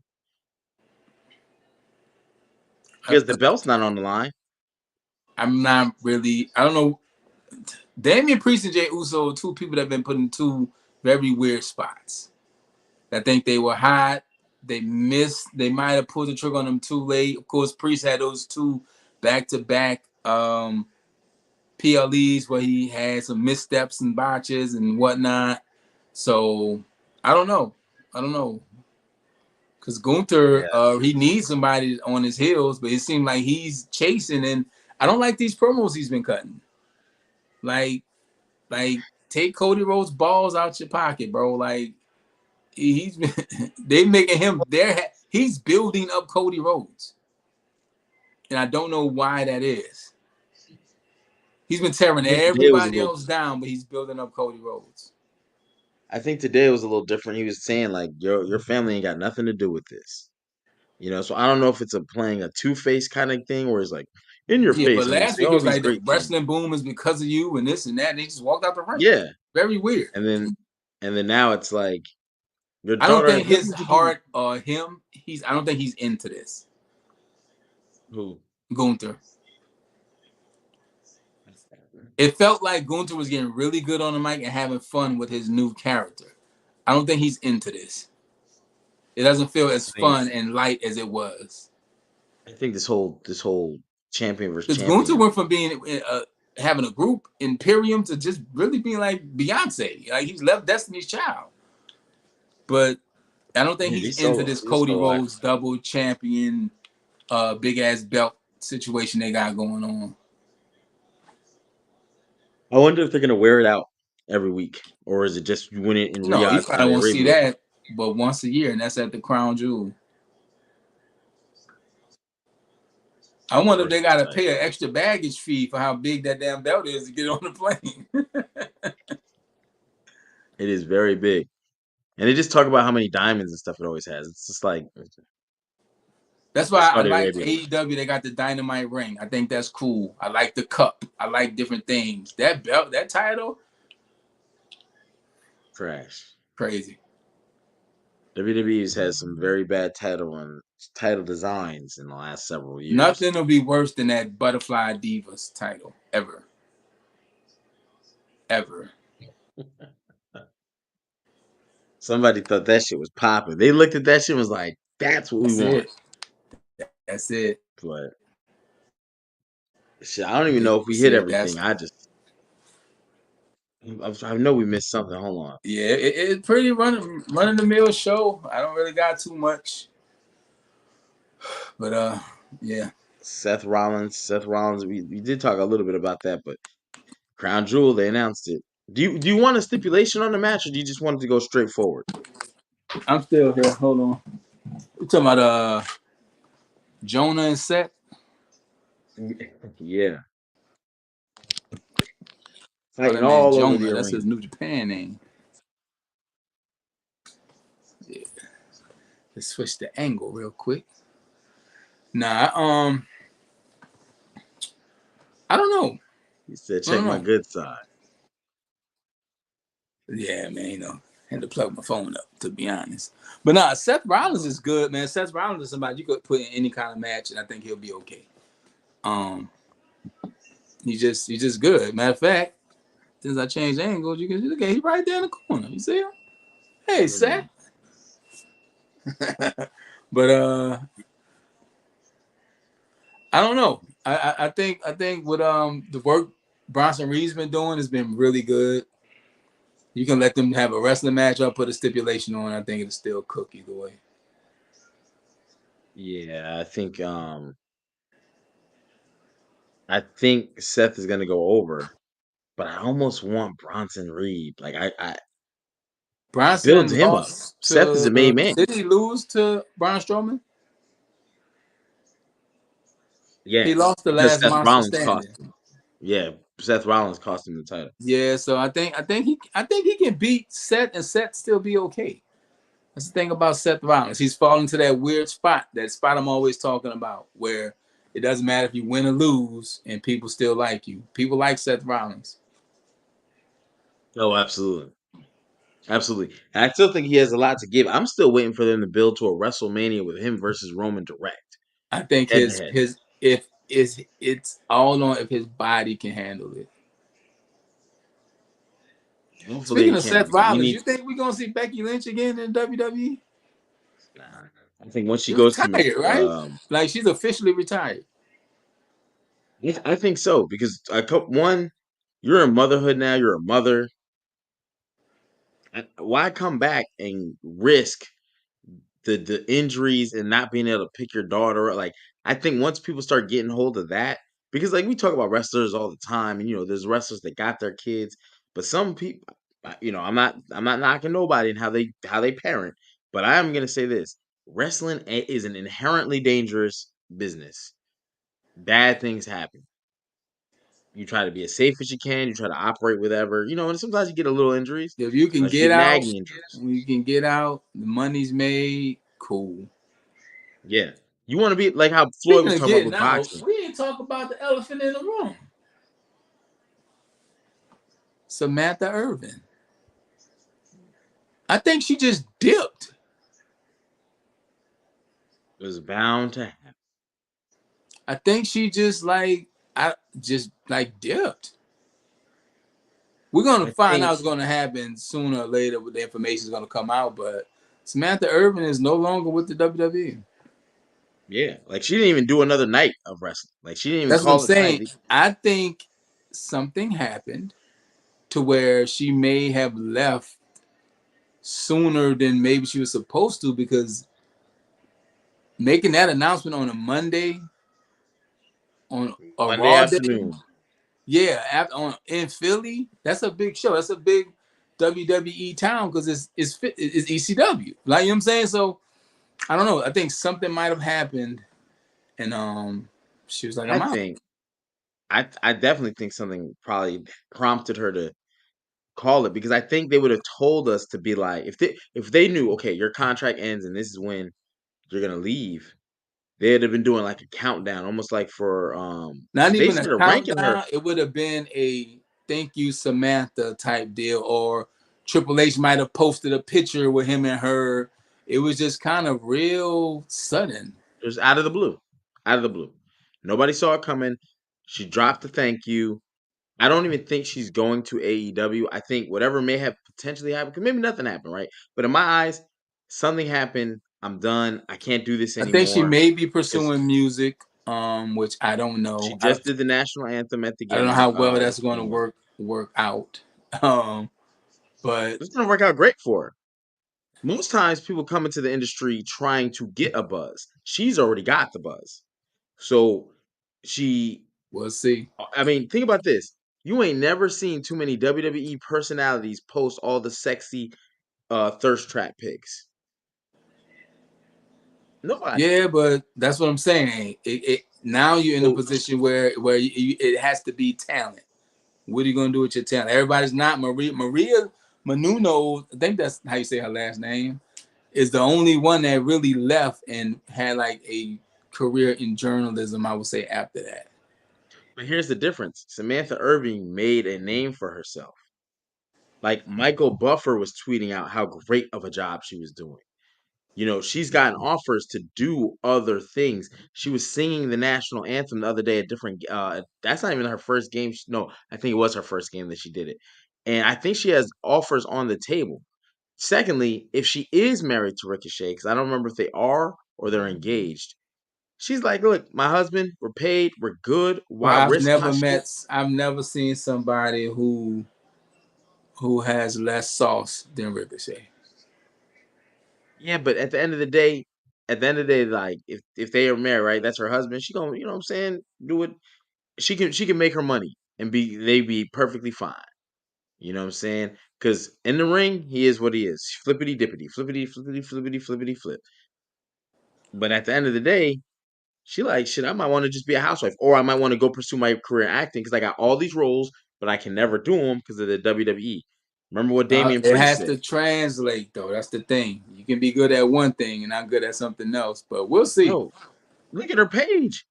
[SPEAKER 1] because the belt's not on the line.
[SPEAKER 4] I'm not really. I don't know. Damian Priest and Jay Uso are two people that have been put in two very weird spots. I think they were hot. They missed. They might have pulled the trigger on them too late. Of course, Priest had those two back-to-back PLEs where he had some missteps and botches and whatnot. So I don't know. I don't know. Because Gunther,
[SPEAKER 1] Yeah,
[SPEAKER 4] he needs somebody on his heels, but it seemed like he's chasing, and I don't like these promos he's been cutting. Like, like take Cody Rhodes' balls out your pocket, bro. Like he's they making him there. He's building up Cody Rhodes, and I don't know why that is. He's been tearing
[SPEAKER 1] I think today was a
[SPEAKER 4] everybody
[SPEAKER 1] little.
[SPEAKER 4] else down, but he's building up Cody Rhodes.
[SPEAKER 1] I think today was a little different. He was saying like your family ain't got nothing to do with this. So I don't know if it's a playing a two-face kind of thing where it's like in your
[SPEAKER 4] Yeah,
[SPEAKER 1] face,
[SPEAKER 4] but
[SPEAKER 1] I'm gonna
[SPEAKER 4] last
[SPEAKER 1] say
[SPEAKER 4] week it
[SPEAKER 1] all
[SPEAKER 4] was
[SPEAKER 1] these
[SPEAKER 4] like the
[SPEAKER 1] great things.
[SPEAKER 4] wrestling boom is because of you and this and that. And they just walked out the ring.
[SPEAKER 1] Yeah,
[SPEAKER 4] Very weird.
[SPEAKER 1] and then now it's like your
[SPEAKER 4] I don't
[SPEAKER 1] daughter has
[SPEAKER 4] think his
[SPEAKER 1] nothing to do.
[SPEAKER 4] heart or him. I don't think he's into this.
[SPEAKER 1] Who?
[SPEAKER 4] Gunther. It felt like Gunther was getting really good on the mic and having fun with his new character. I don't think he's into this. It doesn't feel as
[SPEAKER 1] I think
[SPEAKER 4] fun and light as it was.
[SPEAKER 1] I think this whole champion versus
[SPEAKER 4] Because Gunther
[SPEAKER 1] champion.
[SPEAKER 4] went from being having a group Imperium to just really being like Beyonce. Like he's left Destiny's Child. But I don't think
[SPEAKER 1] Yeah,
[SPEAKER 4] he's into this
[SPEAKER 1] he's
[SPEAKER 4] Cody
[SPEAKER 1] solo
[SPEAKER 4] Rhodes
[SPEAKER 1] act.
[SPEAKER 4] double champion, big ass belt situation they got going on.
[SPEAKER 1] I wonder if they're gonna wear it out every week, or is it just you win it in
[SPEAKER 4] No, you
[SPEAKER 1] Riyadh,
[SPEAKER 4] probably
[SPEAKER 1] Saudi
[SPEAKER 4] won't see
[SPEAKER 1] Arabia?
[SPEAKER 4] that, but once a year, and that's at the Crown Jewel. I wonder if they
[SPEAKER 1] Versus
[SPEAKER 4] got to
[SPEAKER 1] like
[SPEAKER 4] pay an extra baggage fee for how big that damn belt is to get on the plane.
[SPEAKER 1] it is very big, and they just talk about how many diamonds and stuff it always has. It's just like
[SPEAKER 4] That's
[SPEAKER 1] the
[SPEAKER 4] why I
[SPEAKER 1] Saudi
[SPEAKER 4] like
[SPEAKER 1] Arabia one.
[SPEAKER 4] AEW. They got the Dynamite ring. I think that's cool. I like the cup. I like different things. That belt, that title.
[SPEAKER 1] Trash.
[SPEAKER 4] Crazy.
[SPEAKER 1] WWE's has some very bad title designs in the last several years.
[SPEAKER 4] Nothing will be worse than that Butterfly Divas title ever. Ever.
[SPEAKER 1] Somebody thought that shit was popping. They looked at that shit and was like, "That's what we
[SPEAKER 4] That's
[SPEAKER 1] want."
[SPEAKER 4] it. That's it.
[SPEAKER 1] But shit, I don't even know if we
[SPEAKER 4] That's
[SPEAKER 1] hit
[SPEAKER 4] it.
[SPEAKER 1] everything.
[SPEAKER 4] That's
[SPEAKER 1] I know we missed something. Hold on.
[SPEAKER 4] yeah. It's pretty running the mill show. I don't really got too much, but yeah.
[SPEAKER 1] Seth Rollins. We did talk a little bit about that, but Crown Jewel, they announced it. Do you want a stipulation on the match, or do you just want it to go straight forward?
[SPEAKER 4] I'm still here. Hold on. We talking about Jonah and Seth.
[SPEAKER 1] Yeah,
[SPEAKER 4] Oh,
[SPEAKER 1] fighting
[SPEAKER 4] that man
[SPEAKER 1] all over the
[SPEAKER 4] Jonah. That's
[SPEAKER 1] arena.
[SPEAKER 4] his New Japan name. Yeah. Let's switch the angle real quick. Nah, I don't know.
[SPEAKER 1] He said,
[SPEAKER 4] I don't
[SPEAKER 1] "Check my
[SPEAKER 4] know.
[SPEAKER 1] good side."
[SPEAKER 4] Yeah, man, had to plug my phone up, to be honest. But nah, Seth Rollins is good, man. Seth Rollins is somebody you could put in any kind of match, and I think he'll be okay. Um, he's just good. Matter of fact, since I changed angles, you can look at he's right there in the corner. You see him? Hey, Seth.
[SPEAKER 1] Mm.
[SPEAKER 4] But I don't know. I think what the work Bronson Reed's been doing has been really good. You can let them have a wrestling match or put a stipulation on. I think it'll still cook either way.
[SPEAKER 1] Yeah, I think Seth is gonna go over, but I almost want Bronson Reed. Like it builds
[SPEAKER 4] Bronson
[SPEAKER 1] him up.
[SPEAKER 4] lost
[SPEAKER 1] Seth is a made
[SPEAKER 4] to.
[SPEAKER 1] man.
[SPEAKER 4] Did he lose to Braun Strowman? He
[SPEAKER 1] Yes,
[SPEAKER 4] lost the
[SPEAKER 1] because
[SPEAKER 4] last
[SPEAKER 1] Seth
[SPEAKER 4] monster
[SPEAKER 1] Rollins cost
[SPEAKER 4] standing.
[SPEAKER 1] him. Yeah, Seth Rollins cost him the title.
[SPEAKER 4] Yeah, so I think he can beat Seth and Seth still be okay. That's the thing about Seth Rollins. He's fallen to that weird spot, that spot I'm always talking about, where it doesn't matter if you win or lose and people still like you. People like Seth Rollins.
[SPEAKER 1] Oh, absolutely. Absolutely. And I still think he has a lot to give. I'm still waiting for them to build to a WrestleMania with him versus Roman direct,
[SPEAKER 4] I think
[SPEAKER 1] head to
[SPEAKER 4] his
[SPEAKER 1] head.
[SPEAKER 4] his if it's all on if his body can handle it.
[SPEAKER 1] Hopefully
[SPEAKER 4] Speaking
[SPEAKER 1] it
[SPEAKER 4] of
[SPEAKER 1] can
[SPEAKER 4] Seth
[SPEAKER 1] because we
[SPEAKER 4] Rollins,
[SPEAKER 1] need.
[SPEAKER 4] you think we're gonna see Becky Lynch again in WWE?
[SPEAKER 1] Nah, I think once she
[SPEAKER 4] She's
[SPEAKER 1] goes to
[SPEAKER 4] retired, right? Like she's officially retired.
[SPEAKER 1] I think so because one, you're in motherhood now. You're a mother. Why come back and risk the injuries and not being able to pick your daughter up? Like I think once people start getting hold of that, because like we talk about wrestlers all the time, and there's wrestlers that got their kids, but some people, I'm not knocking nobody and how they parent, but I am gonna say this: wrestling is an inherently dangerous business. Bad things happen. You try to be as safe as you can. You try to operate whatever, and sometimes you get a little injuries.
[SPEAKER 4] If you can
[SPEAKER 1] Sometimes you
[SPEAKER 4] get
[SPEAKER 1] get
[SPEAKER 4] out,
[SPEAKER 1] nagging injuries.
[SPEAKER 4] when you can get out, the money's made. Cool.
[SPEAKER 1] Yeah, you want to be like how Floyd
[SPEAKER 4] Speaking
[SPEAKER 1] was
[SPEAKER 4] of
[SPEAKER 1] talking about
[SPEAKER 4] getting
[SPEAKER 1] with
[SPEAKER 4] out,
[SPEAKER 1] boxing.
[SPEAKER 4] we didn't talk about the elephant in the room. Samantha Irvin. I think she just dipped.
[SPEAKER 1] It was bound to happen.
[SPEAKER 4] I think she just dipped. We're gonna
[SPEAKER 1] I
[SPEAKER 4] find out
[SPEAKER 1] think,
[SPEAKER 4] what's gonna happen sooner or later. With the information is gonna come out, but Samantha Irvin is no longer with the WWE.
[SPEAKER 1] yeah, like she didn't even do another night of wrestling. Like she didn't even
[SPEAKER 4] That's what I'm
[SPEAKER 1] call it
[SPEAKER 4] saying.
[SPEAKER 1] tight.
[SPEAKER 4] I think something happened to where she may have left sooner than maybe she was supposed to, because making that announcement on a Monday on a
[SPEAKER 1] Monday
[SPEAKER 4] Raw day,
[SPEAKER 1] afternoon.
[SPEAKER 4] yeah, in Philly, that's a big show. That's a big WWE town because it's ECW. Like, you know what I'm saying? So I don't know. I think something might have happened, and she was like,
[SPEAKER 1] I
[SPEAKER 4] "I'm out."
[SPEAKER 1] think I definitely think something probably prompted her to call it because I think they would have told us to be like if they knew, okay, your contract ends and this is when you're gonna leave, they'd have been doing like a countdown, almost like for
[SPEAKER 4] Not
[SPEAKER 1] they
[SPEAKER 4] even a
[SPEAKER 1] started ranking her.
[SPEAKER 4] countdown. It would have been a "Thank you, Samantha" type deal, or Triple H might have posted a picture with him and her. It was just kind of real sudden.
[SPEAKER 1] It was out of the blue. Out of the blue. Nobody saw it coming. She dropped the thank you. I don't even think she's going to AEW. I think whatever may have potentially happened, because maybe nothing happened, right? But in my eyes, something happened. I'm done. I can't do this
[SPEAKER 4] I think she
[SPEAKER 1] anymore.
[SPEAKER 4] may be
[SPEAKER 1] Because
[SPEAKER 4] pursuing music, which I don't
[SPEAKER 1] she
[SPEAKER 4] know.
[SPEAKER 1] just did the national anthem at the
[SPEAKER 4] I don't know how well
[SPEAKER 1] the
[SPEAKER 4] that's going to
[SPEAKER 1] funeral.
[SPEAKER 4] work out. Um, but
[SPEAKER 1] It's gonna work out great for her. Most times people come into the industry trying to get a buzz. She's already got the buzz. So she
[SPEAKER 4] we'll see.
[SPEAKER 1] I mean, think about this. You ain't never seen too many WWE personalities post all the sexy thirst trap pics. Nobody.
[SPEAKER 4] Yeah, but that's what I'm saying. Now you're in a
[SPEAKER 1] So
[SPEAKER 4] position where it has to be talent. What are you gonna do with your talent? Everybody's not Maria Menounos. I think that's how you say her last name. Is the only one that really left and had like a career in journalism. I would say after that.
[SPEAKER 1] but here's the difference. Samantha Irving made a name for herself. Like Michael Buffer was tweeting out how great of a job she was doing. You know, she's gotten offers to do other things. She was singing the national anthem the other day at different that's not even her first game. No, I think it was her first game that she did it. And I think she has offers on the table. Secondly, if she is married to Ricochet, because I don't remember if they are or they're engaged, she's like, look, my husband, we're paid, we're good. Why
[SPEAKER 4] Well,
[SPEAKER 1] risk my shit?
[SPEAKER 4] I've never seen somebody who has less sauce than Ricochet.
[SPEAKER 1] Yeah, but at the end of the day, like if they are married, right, that's her husband, she gonna, you know what I'm saying, do it. She can make her money and they be perfectly fine. You know what I'm saying? Because in the ring, he is what he is. Flippity dippity, flippity, flippity, flippity, flippity, flip. But at the end of the day, she like, shit, I might want to just be a housewife. Or I might want to go pursue my career in acting because I got all these roles, but I can never do them because of the WWE. Remember what Damian
[SPEAKER 4] It
[SPEAKER 1] Priest
[SPEAKER 4] has
[SPEAKER 1] said?
[SPEAKER 4] to translate though. That's the thing. You can be good at one thing and not good at something else. But we'll see.
[SPEAKER 1] No, look at her page.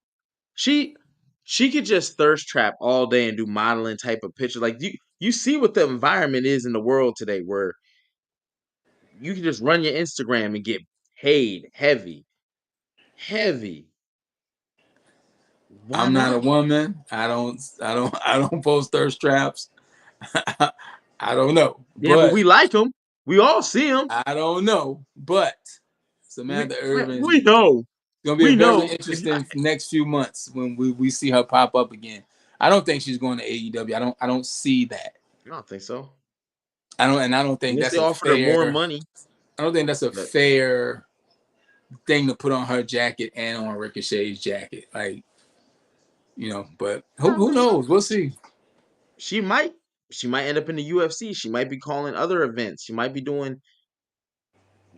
[SPEAKER 1] She she could just thirst trap all day and do modeling type of pictures. Like you see what the environment is in the world today where you can just run your Instagram and get paid heavy. Heavy. Why
[SPEAKER 4] I'm not a
[SPEAKER 1] not?
[SPEAKER 4] woman. I don't post thirst traps. I don't know.
[SPEAKER 1] Yeah, but
[SPEAKER 4] But
[SPEAKER 1] we like them. We all see them.
[SPEAKER 4] I don't know. But Samantha Irvin is
[SPEAKER 1] We know.
[SPEAKER 4] gonna be a
[SPEAKER 1] We
[SPEAKER 4] very
[SPEAKER 1] know. If you,
[SPEAKER 4] interesting next few months when we see her pop up again. I don't think she's going to AEW. I don't see that.
[SPEAKER 1] I don't think so.
[SPEAKER 4] I don't think
[SPEAKER 1] Unless
[SPEAKER 4] that's
[SPEAKER 1] they
[SPEAKER 4] a
[SPEAKER 1] offered her more
[SPEAKER 4] fair
[SPEAKER 1] money.
[SPEAKER 4] I don't think that's a
[SPEAKER 1] But
[SPEAKER 4] fair thing to put on her jacket and on Ricochet's jacket. Like, but who knows? We'll see.
[SPEAKER 1] she might she might end up in the UFC. She might be calling other events. She might be doing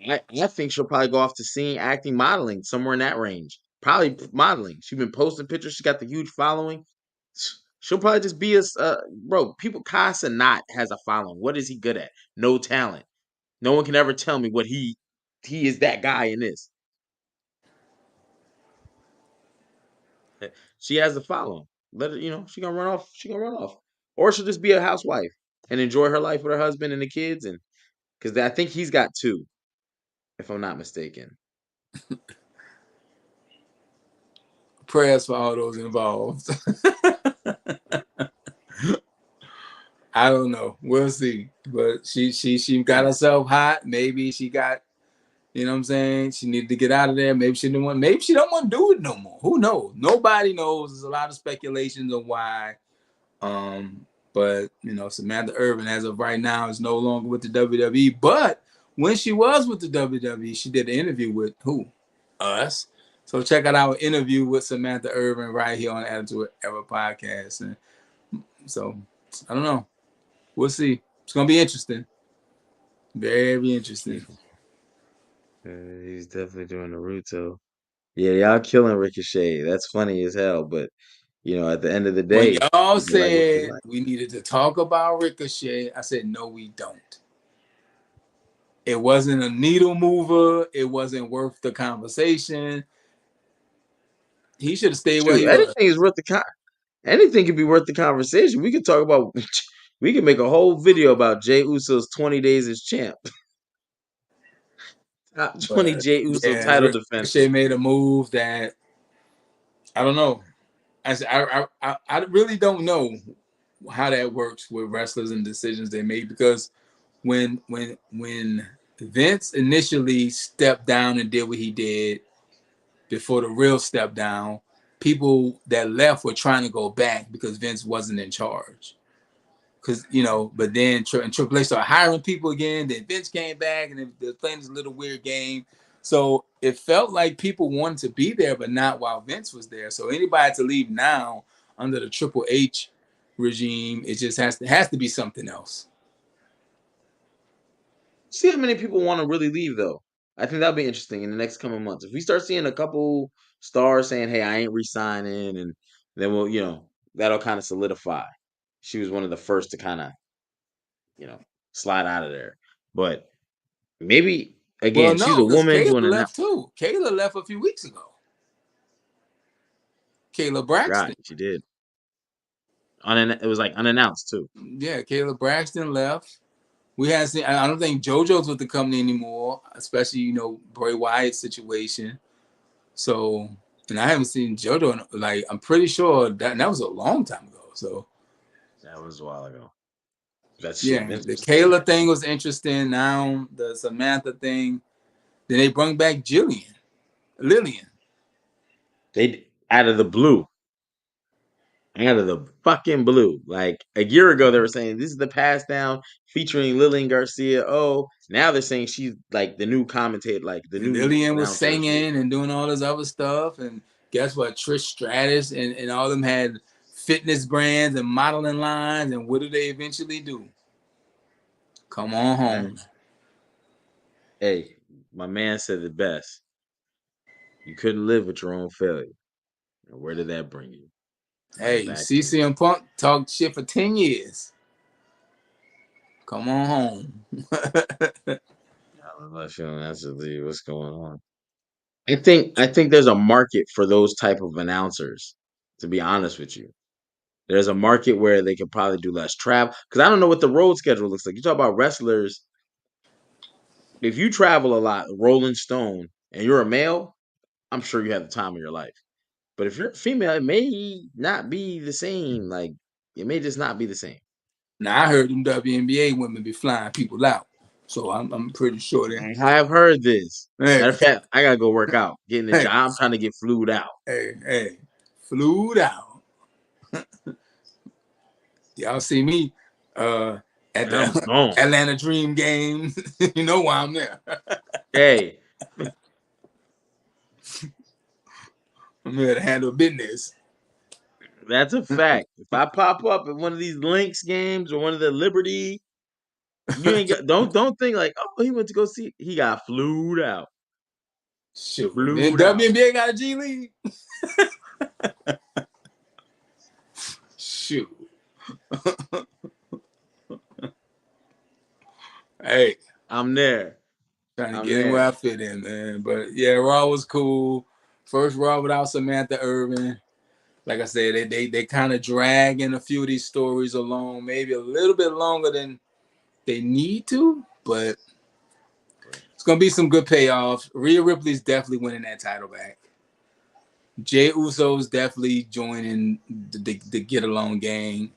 [SPEAKER 1] I think she'll probably go off to singing, acting, modeling, somewhere in that range. Probably modeling. She's been posting pictures. She got the huge following. She'll probably just be bro. People, Kai Cenat has a following. What is he good at? No talent. No one can ever tell me what he is that guy in this. She has a following. Let her, she gonna run off. She gonna run off, or she'll just be a housewife and enjoy her life with her husband and the kids, and because I think he's got two, if I'm not mistaken.
[SPEAKER 4] Prayers for all those involved. I don't know. We'll see. But she got herself hot. Maybe she got, you know what I'm saying? She needed to get out of there. Maybe she didn't want. Maybe she don't want to do it no more. Who knows? Nobody knows. There's a lot of speculations on why. But Samantha Irvin, as of right now, is no longer with the WWE. But when she was with the WWE, she did an interview with who? Us. So check out our interview with Samantha Irvin right here on Attitude Era Podcast. And so I don't know. We'll see. It's gonna be interesting. Very interesting.
[SPEAKER 1] He's definitely doing Naruto. Yeah, y'all killing Ricochet. That's funny as hell. But at the end of the
[SPEAKER 4] When
[SPEAKER 1] day,
[SPEAKER 4] y'all
[SPEAKER 1] people like what you
[SPEAKER 4] said
[SPEAKER 1] like.
[SPEAKER 4] we needed to talk about Ricochet, I said no, we don't. It wasn't a needle mover. It wasn't worth the conversation. He should have stayed where
[SPEAKER 1] Shoot,
[SPEAKER 4] he was.
[SPEAKER 1] anything is worth anything could be worth the conversation. We could talk about We can make a whole video about Jay Uso's 20 days as champ. Top 20
[SPEAKER 4] But
[SPEAKER 1] Jay Uso
[SPEAKER 4] yeah,
[SPEAKER 1] title
[SPEAKER 4] Ricochet
[SPEAKER 1] defenses.
[SPEAKER 4] made a move that I don't know. I really don't know how that works with wrestlers and decisions they make because when Vince initially stepped down and did what he did before the real step down, people that left were trying to go back because Vince wasn't in charge. Because but then Triple H started hiring people again. Then Vince came back, and they're playing this little weird game. So it felt like people wanted to be there, but not while Vince was there. So anybody to leave now under the Triple H regime, it just has to be something else.
[SPEAKER 1] See how many people want to really leave though. I think that'll be interesting in the next coming months. If we start seeing a couple stars saying, "Hey, I ain't resigning," and then that'll kind of solidify. She was one of the first to kind of you know slide out of there. But maybe
[SPEAKER 4] Well,
[SPEAKER 1] again, she's
[SPEAKER 4] no,
[SPEAKER 1] a
[SPEAKER 4] because
[SPEAKER 1] woman
[SPEAKER 4] Kayla
[SPEAKER 1] doing a
[SPEAKER 4] left too. Kayla left a few weeks ago. Kayla
[SPEAKER 1] right.
[SPEAKER 4] Braxton.
[SPEAKER 1] She did. It was like unannounced too.
[SPEAKER 4] Yeah, Kayla Braxton left. We haven't seen. I don't think JoJo's with the company anymore, especially Bray Wyatt's situation. So, and I haven't seen JoJo. Like, I'm pretty sure that was a long time ago. So,
[SPEAKER 1] That was a while ago. That shit,
[SPEAKER 4] yeah,
[SPEAKER 1] Vince
[SPEAKER 4] the
[SPEAKER 1] was still
[SPEAKER 4] Kayla
[SPEAKER 1] there.
[SPEAKER 4] thing was interesting. Now the Samantha thing. Then they bring back Lillian.
[SPEAKER 1] They out of the blue. Out of the fucking blue. Like a year ago, they were saying this is the pass down featuring Lillian Garcia. Oh, now they're saying she's like the new commentator, like the
[SPEAKER 4] And
[SPEAKER 1] new
[SPEAKER 4] Lillian was
[SPEAKER 1] announcer.
[SPEAKER 4] singing and doing all this other stuff. And guess what? Trish Stratus and all of them had fitness brands and modeling lines. And what do they eventually do? Come on
[SPEAKER 1] Right.
[SPEAKER 4] home.
[SPEAKER 1] Hey, my man said the best. You couldn't live with your own failure. And where did that bring you? Right
[SPEAKER 4] Hey,
[SPEAKER 1] back to
[SPEAKER 4] CC and Punk talked shit for 10 years. Come on home.
[SPEAKER 1] I'm feeling that's what's going on. I think there's a market for those type of announcers. To be honest with you, there's a market where they could probably do less travel because I don't know what the road schedule looks like. You talk about wrestlers. If you travel a lot, Rolling Stone, and you're a male, I'm sure you have the time of your life. But if you're a female, it may not be the same. Like it may just not be the same.
[SPEAKER 4] Now, I heard them WNBA women be flying people out. So I'm pretty sure that.
[SPEAKER 1] I have heard this.
[SPEAKER 4] Hey,
[SPEAKER 1] Matter of fact, I gotta go work out. Getting the
[SPEAKER 4] hey,
[SPEAKER 1] job. I'm trying to get flued out.
[SPEAKER 4] hey. Flew out. Y'all see me at
[SPEAKER 1] And I'm
[SPEAKER 4] the
[SPEAKER 1] gone.
[SPEAKER 4] Atlanta Dream game. You know why I'm there.
[SPEAKER 1] Hey,
[SPEAKER 4] I'm here to handle business.
[SPEAKER 1] that's a fact. If I pop up at one of these Lynx games or one of the Liberty, you ain't got don't think like, oh, he went to go see. He got flued out.
[SPEAKER 4] Shoot. Then
[SPEAKER 1] Flued out.
[SPEAKER 4] WNBA got a G League. Shoot. Hey,
[SPEAKER 1] I'm there.
[SPEAKER 4] trying to
[SPEAKER 1] I'm
[SPEAKER 4] get in where I
[SPEAKER 1] there.
[SPEAKER 4] fit in, man. But yeah, Raw was cool. First Raw without Samantha Irvin. Like I said, they kind of dragging a few of these stories along, maybe a little bit longer than they need to, but it's gonna be some good payoffs. Rhea Ripley's definitely winning that title back. Jay Uso's definitely joining the get along gang,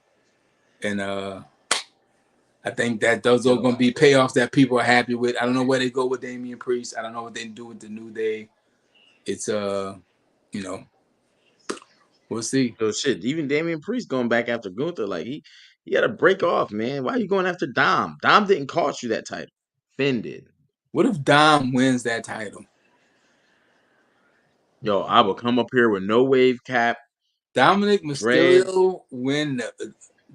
[SPEAKER 4] and I think that those are going to be payoffs that people are happy with. I don't know where they go with Damian Priest. I don't know what they do with the New Day. It's you know, we'll see.
[SPEAKER 1] So shit, even Damian Priest going back after Gunther, like he had to break off, man. Why are you going after Dom? Dom didn't cost you that title. Finn did.
[SPEAKER 4] What if Dom wins that title?
[SPEAKER 1] Yo, I will come up here with no wave cap,
[SPEAKER 4] Dominic
[SPEAKER 1] dreads.
[SPEAKER 4] Mysterio win.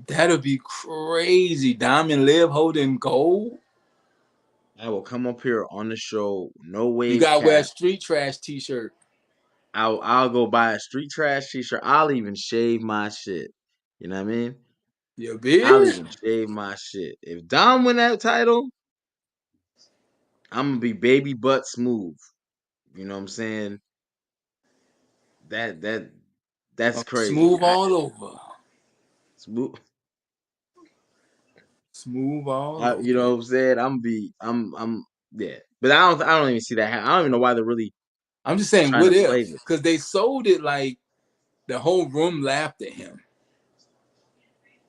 [SPEAKER 4] That'll be crazy. Dom and Liv holding gold.
[SPEAKER 1] I will come up here on the show, no
[SPEAKER 4] You
[SPEAKER 1] wave
[SPEAKER 4] got to wear a
[SPEAKER 1] cap.
[SPEAKER 4] street trash T-shirt.
[SPEAKER 1] I'll go buy a street trash t-shirt. I'll even shave my shit. You know what I mean?
[SPEAKER 4] Your
[SPEAKER 1] I'll
[SPEAKER 4] beard.
[SPEAKER 1] even shave my shit. If Dom win that title, I'm gonna be baby butt smooth. You know what I'm saying? That that that's crazy.
[SPEAKER 4] Smooth all over.
[SPEAKER 1] Smooth.
[SPEAKER 4] Smooth all
[SPEAKER 1] You
[SPEAKER 4] over.
[SPEAKER 1] know what I'm saying? Yeah. But I don't even see that. I don't even know why they're really
[SPEAKER 4] I'm just saying,
[SPEAKER 1] trying
[SPEAKER 4] what
[SPEAKER 1] to
[SPEAKER 4] if?
[SPEAKER 1] play this.
[SPEAKER 4] Because they sold it like the whole room laughed at him.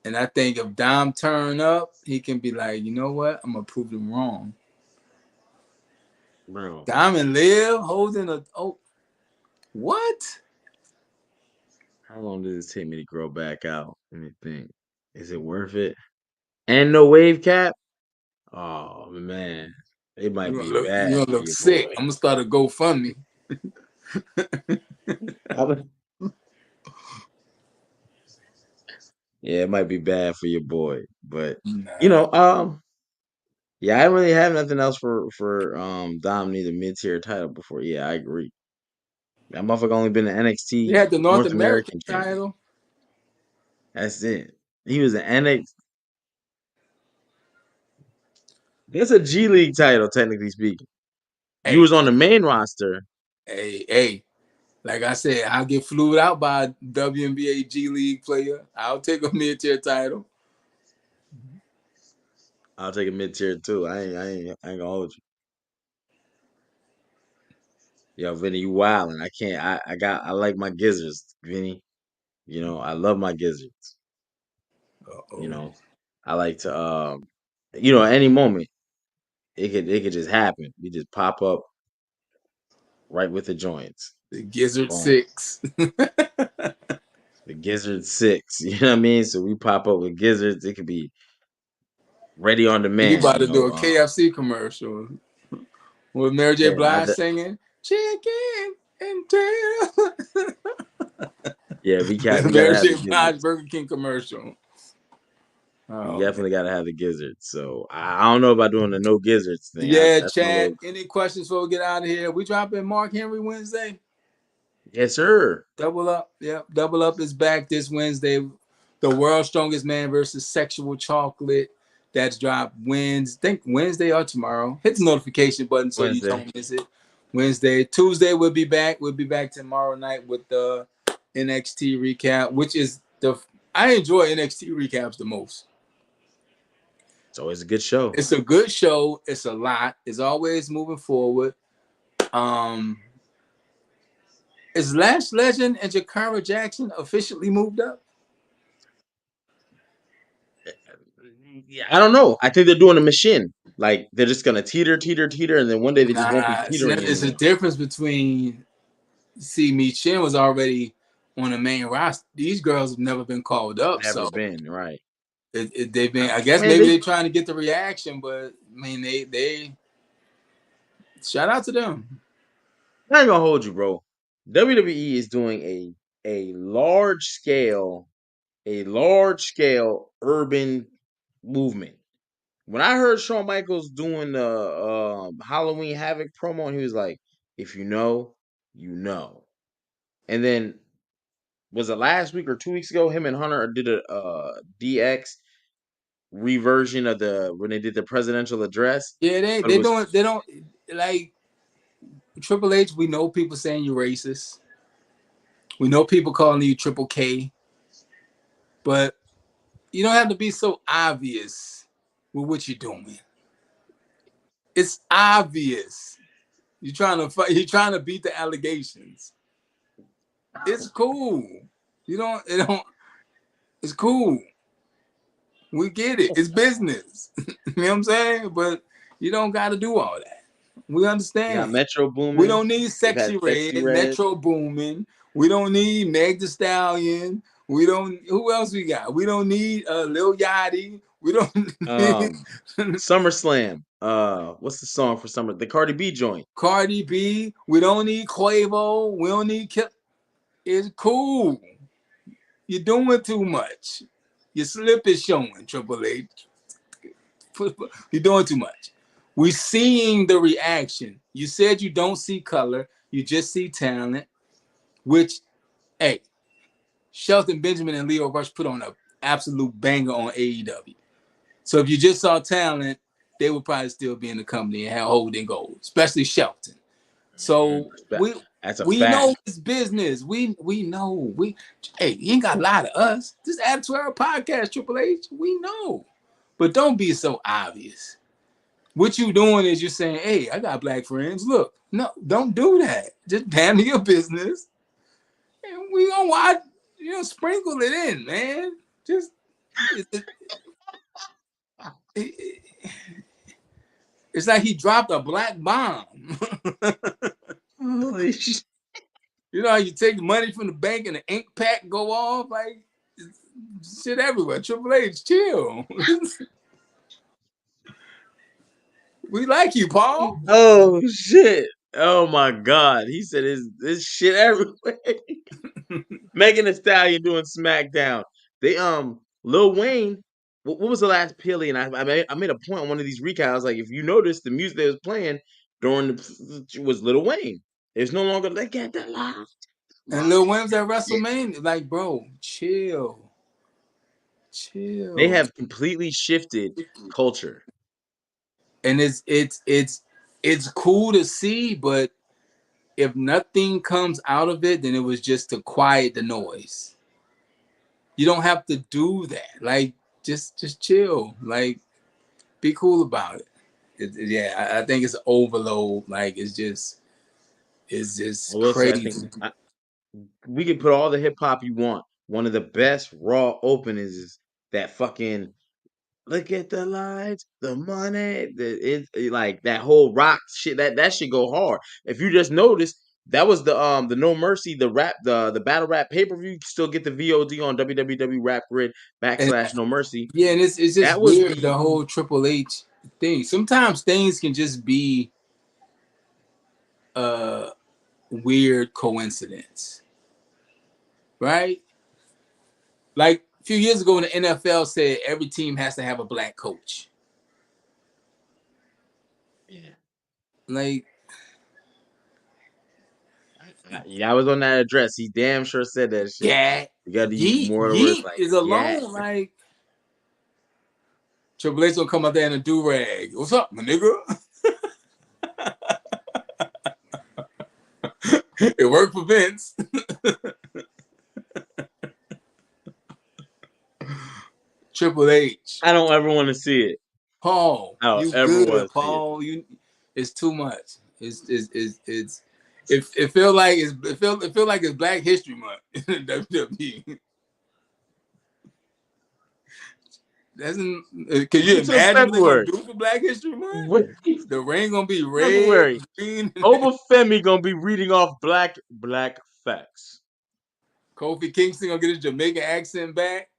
[SPEAKER 4] And I think if Dom turn up, he can be like, you know what? I'm gonna prove them wrong.
[SPEAKER 1] Bro,
[SPEAKER 4] Dom and Liv holding a what?
[SPEAKER 1] how long does it take me to grow back out? Let me think. Is it worth it? And no wave cap? Oh man. It might be
[SPEAKER 4] You
[SPEAKER 1] bad
[SPEAKER 4] gonna
[SPEAKER 1] for
[SPEAKER 4] look
[SPEAKER 1] your
[SPEAKER 4] sick.
[SPEAKER 1] boy.
[SPEAKER 4] I'm gonna start a GoFundMe.
[SPEAKER 1] Yeah, it might be bad for your boy. But you
[SPEAKER 4] Nah.
[SPEAKER 1] know, yeah, I don't really have nothing else for Dom neither mid tier title before. Yeah, I agree. That motherfucker only been an
[SPEAKER 4] He
[SPEAKER 1] NXT
[SPEAKER 4] had the North
[SPEAKER 1] North
[SPEAKER 4] American
[SPEAKER 1] American champion.
[SPEAKER 4] title.
[SPEAKER 1] That's it. He was an NXT. That's a G League title, technically speaking. You
[SPEAKER 4] Hey,
[SPEAKER 1] was on the main roster.
[SPEAKER 4] hey. Like I said, I'll get flued out by a WNBA G League player. I'll take a mid-tier title.
[SPEAKER 1] I'll take a mid tier too. I ain't gonna hold you. Yo, Vinny, you wildin'. I can't. I like my gizzards, Vinny. You know, I love my gizzards. You
[SPEAKER 4] Uh-oh.
[SPEAKER 1] know, I like to. At any moment it could just happen. You just pop up right with the joints.
[SPEAKER 4] The Gizzard
[SPEAKER 1] Boom.
[SPEAKER 4] 6.
[SPEAKER 1] The gizzard six. You know what I mean? So we pop up with gizzards. It could be ready on
[SPEAKER 4] You
[SPEAKER 1] demand.
[SPEAKER 4] about to do a KFC commercial with Mary J.
[SPEAKER 1] Yeah,
[SPEAKER 4] Blige singing chicken and tail.
[SPEAKER 1] yeah. We gotta
[SPEAKER 4] Mary
[SPEAKER 1] have
[SPEAKER 4] J.
[SPEAKER 1] the
[SPEAKER 4] Blige
[SPEAKER 1] gizzards.
[SPEAKER 4] Burger King commercial.
[SPEAKER 1] We
[SPEAKER 4] Oh man.
[SPEAKER 1] definitely gotta have the gizzards. So I don't know about doing the no gizzards thing.
[SPEAKER 4] Yeah,
[SPEAKER 1] That's my
[SPEAKER 4] Chad.
[SPEAKER 1] little.
[SPEAKER 4] Any questions before we get out of here? We dropping Mark Henry Wednesday.
[SPEAKER 1] Yes, sir.
[SPEAKER 4] Double up. Yep. Double up is back this Wednesday. The World's Strongest Man versus Sexual Chocolate. That's dropped Wednesday. Think Wednesday or tomorrow. Hit the notification button so you
[SPEAKER 1] Wednesday.
[SPEAKER 4] don't miss it. Wednesday. Tuesday we'll be back. We'll be back tomorrow night with the NXT recap, which is I enjoy NXT recaps the most.
[SPEAKER 1] It's always a good show.
[SPEAKER 4] It's a good show. It's a lot. It's always moving forward. Um, is Lash Legend and Jakara Jackson officially moved up?
[SPEAKER 1] Yeah, I don't know. I think they're doing a machine. Like they're just gonna teeter, teeter, teeter, and then one day they just won't be
[SPEAKER 4] Nah, see,
[SPEAKER 1] teetering
[SPEAKER 4] it's a
[SPEAKER 1] anymore.
[SPEAKER 4] difference between Michin was already on the main roster. These girls have never been called up,
[SPEAKER 1] Never
[SPEAKER 4] so
[SPEAKER 1] been right.
[SPEAKER 4] they've been. I
[SPEAKER 1] I
[SPEAKER 4] guess
[SPEAKER 1] mean,
[SPEAKER 4] maybe
[SPEAKER 1] they
[SPEAKER 4] they're trying to get the reaction, but I mean, they shout out to them.
[SPEAKER 1] I ain't gonna hold you, bro. WWE is doing a large scale, urban movement. When I heard Shawn Michaels doing the Halloween Havoc promo, and he was like, "If you know, you know." And then was it last week or 2 weeks ago? Him and Hunter did a DX reversion of the when they did the presidential address,
[SPEAKER 4] Yeah,
[SPEAKER 1] but it was
[SPEAKER 4] they don't like Triple H. We know people saying you're racist. We know people calling you Triple K, but you don't have to be so obvious with what you're doing. It's obvious. You're trying to fight. You're trying to beat the allegations. It's cool. You don't. It don't. It's cool. We get it. It's business. You know what I'm saying? But you don't got to do all that. We
[SPEAKER 1] you got
[SPEAKER 4] understand.
[SPEAKER 1] Metro
[SPEAKER 4] We
[SPEAKER 1] booming.
[SPEAKER 4] don't need
[SPEAKER 1] They've had
[SPEAKER 4] Sexy
[SPEAKER 1] Sexy
[SPEAKER 4] Red,
[SPEAKER 1] Red.
[SPEAKER 4] Metro Boomin. We don't need Meg The Stallion. We don't. Who else we got? We don't need Lil Yachty. We don't need
[SPEAKER 1] SummerSlam. What's the song for Summer? The Cardi B joint.
[SPEAKER 4] Cardi B. We don't need Quavo. We don't need. It's cool. You're doing too much. Your slip is showing, Triple H. You're doing too much. We're seeing the reaction. You said you don't see color, you just see talent, which, hey, Shelton Benjamin and Leo Rush put on an absolute banger on AEW. So if you just saw talent, they would probably still be in the company and have holding gold, especially Shelton. So
[SPEAKER 1] That's a
[SPEAKER 4] we know
[SPEAKER 1] fact.
[SPEAKER 4] it's business. We know you ain't got to lie to us. Just add to our podcast, Triple H. We know. but don't be so obvious. What you doing is you're saying, "Hey, I got black friends. Look, no, don't do that. Just handle your business, and we gonna watch. Sprinkle it in, man. Just it, it's like he dropped a black bomb.
[SPEAKER 1] Holy shit.
[SPEAKER 4] You know how you take the money from the bank and the ink pack go off? Like, shit everywhere. Triple H, chill. We like you, Paul.
[SPEAKER 1] Oh shit. Oh my god. He said this shit everywhere. Megan Thee Stallion doing SmackDown. They Lil Wayne. What was the last Pilly? And I made a point on one of these recaps. I was like, if you notice, the music they was playing during the was Lil Wayne. It's no longer they get the live.
[SPEAKER 4] And Lil Wayne's at
[SPEAKER 1] Yeah.
[SPEAKER 4] WrestleMania. Like, bro, chill.
[SPEAKER 1] They
[SPEAKER 4] Chill.
[SPEAKER 1] have completely shifted culture.
[SPEAKER 4] And it's cool to see, but if nothing comes out of it, then it was just to quiet the noise. You don't have to do that. Like, just chill. Like, be cool about it. I think it's overload. Like, it's
[SPEAKER 1] I
[SPEAKER 4] just
[SPEAKER 1] will say, I think
[SPEAKER 4] crazy.
[SPEAKER 1] we can put all the hip hop you want. One of the best Raw openings is that fucking look at the lights, the money, like that whole rock shit. That should go hard. If you just notice, that was the No Mercy, the battle rap pay per view. You can still get the VOD on www rap grid
[SPEAKER 4] And
[SPEAKER 1] / No Mercy.
[SPEAKER 4] yeah, and it's just
[SPEAKER 1] That was
[SPEAKER 4] weird, the
[SPEAKER 1] the
[SPEAKER 4] whole Triple H thing. Sometimes things can just be a weird coincidence, right? Like a few years ago when the NFL said every team has to have a black coach.
[SPEAKER 1] yeah.
[SPEAKER 4] Like,
[SPEAKER 1] Yeah, I was on that address. He damn sure said that shit.
[SPEAKER 4] yeah,
[SPEAKER 1] You got to use
[SPEAKER 4] Yeet,
[SPEAKER 1] more of the words
[SPEAKER 4] Yeet
[SPEAKER 1] like
[SPEAKER 4] is
[SPEAKER 1] yeah.
[SPEAKER 4] alone. Like, Triple H gonna come out there in a do-rag. What's up, my nigga? It worked for Vince. Triple H.
[SPEAKER 1] I don't ever want to see it.
[SPEAKER 4] Paul,
[SPEAKER 1] I don't
[SPEAKER 4] you
[SPEAKER 1] ever
[SPEAKER 4] good,
[SPEAKER 1] want to see it.
[SPEAKER 4] Paul. It's too much. It feel like it feel like it's Black History Month in WWE. Doesn't can you
[SPEAKER 1] Wait till
[SPEAKER 4] imagine what they're gonna
[SPEAKER 1] February.
[SPEAKER 4] do for Black History Month?
[SPEAKER 1] Wait,
[SPEAKER 4] The ring gonna be red,
[SPEAKER 1] February.
[SPEAKER 4] green.
[SPEAKER 1] Obafemi gonna be reading off black facts.
[SPEAKER 4] Kofi Kingston gonna get his Jamaican accent back.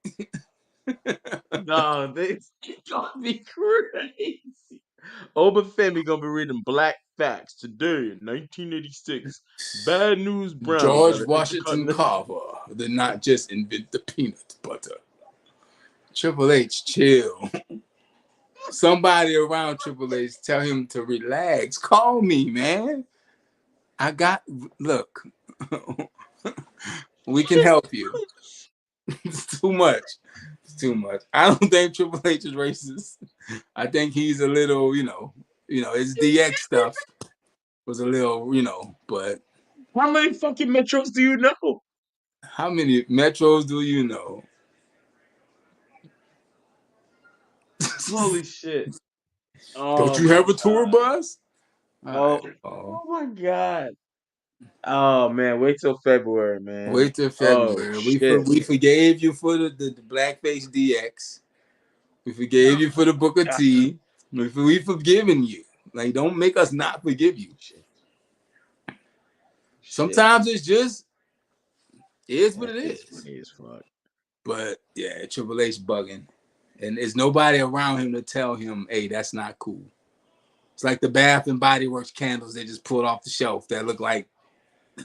[SPEAKER 1] No, this gonna be crazy. Obafemi gonna be reading black facts today in 1986. Bad News Brown got
[SPEAKER 4] George
[SPEAKER 1] an
[SPEAKER 4] Washington
[SPEAKER 1] intercontinental.
[SPEAKER 4] Carver did not just invent the peanut butter. Triple H, chill. Somebody around Triple H tell him to relax. Call me, man. Look, we can help you. It's too much. It's too much. I don't think Triple H is racist. I think he's a little, his DX stuff was a little, but
[SPEAKER 1] How many fucking metros do you know?
[SPEAKER 4] how many metros do you know?
[SPEAKER 1] Holy shit.
[SPEAKER 4] Don't
[SPEAKER 1] Oh
[SPEAKER 4] you
[SPEAKER 1] my
[SPEAKER 4] have a tour
[SPEAKER 1] god.
[SPEAKER 4] bus? All
[SPEAKER 1] Oh,
[SPEAKER 4] right.
[SPEAKER 1] oh my god. Oh man, wait till February, man.
[SPEAKER 4] Wait till
[SPEAKER 1] Oh
[SPEAKER 4] February.
[SPEAKER 1] shit.
[SPEAKER 4] We forgave you for the blackface DX. We forgave you for the Booker
[SPEAKER 1] Ah,
[SPEAKER 4] T. We forgiven you. Like, don't make us not forgive you.
[SPEAKER 1] shit. Shit.
[SPEAKER 4] Sometimes it's just is what
[SPEAKER 1] That
[SPEAKER 4] it
[SPEAKER 1] is
[SPEAKER 4] is.
[SPEAKER 1] funny as fuck.
[SPEAKER 4] But yeah, Triple H bugging, and there's nobody around him to tell him, "Hey, that's not cool." It's like the Bath and Body Works candles they just pulled off the shelf that look like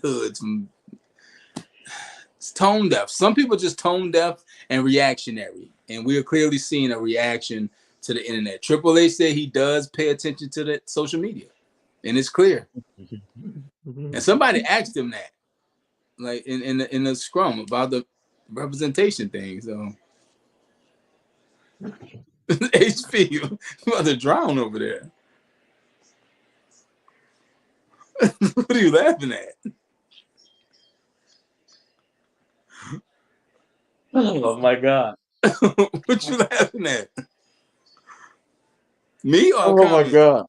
[SPEAKER 4] hoods. It's tone deaf. Some people just tone deaf and reactionary, and we are clearly seeing a reaction to the internet. Triple H said he does pay attention to the social media, and it's clear. And somebody asked him that, like in the scrum about the representation thing. So HP, you about to drown over there. What are you laughing at?
[SPEAKER 1] Oh my god.
[SPEAKER 4] What you laughing at? Me or
[SPEAKER 1] Oh my
[SPEAKER 4] comment?
[SPEAKER 1] god!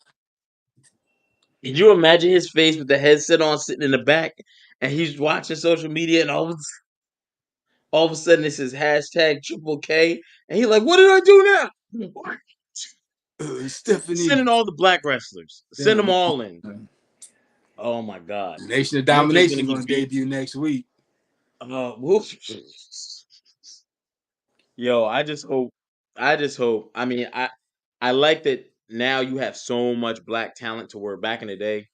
[SPEAKER 1] Could you imagine his face with the headset on, sitting in the back, and he's watching social media, and all of a sudden it says hashtag Triple K, and he's like, "What did I do now?"
[SPEAKER 4] Stephanie.
[SPEAKER 1] Sending all the black wrestlers, send them all in.
[SPEAKER 4] The
[SPEAKER 1] Oh my god!
[SPEAKER 4] Nation of
[SPEAKER 1] You know there's gonna
[SPEAKER 4] Domination
[SPEAKER 1] be
[SPEAKER 4] going to
[SPEAKER 1] beef.
[SPEAKER 4] debut next week.
[SPEAKER 1] Whoop. Yo, I just hope. I mean, I like that now you have so much black talent to where back in the day,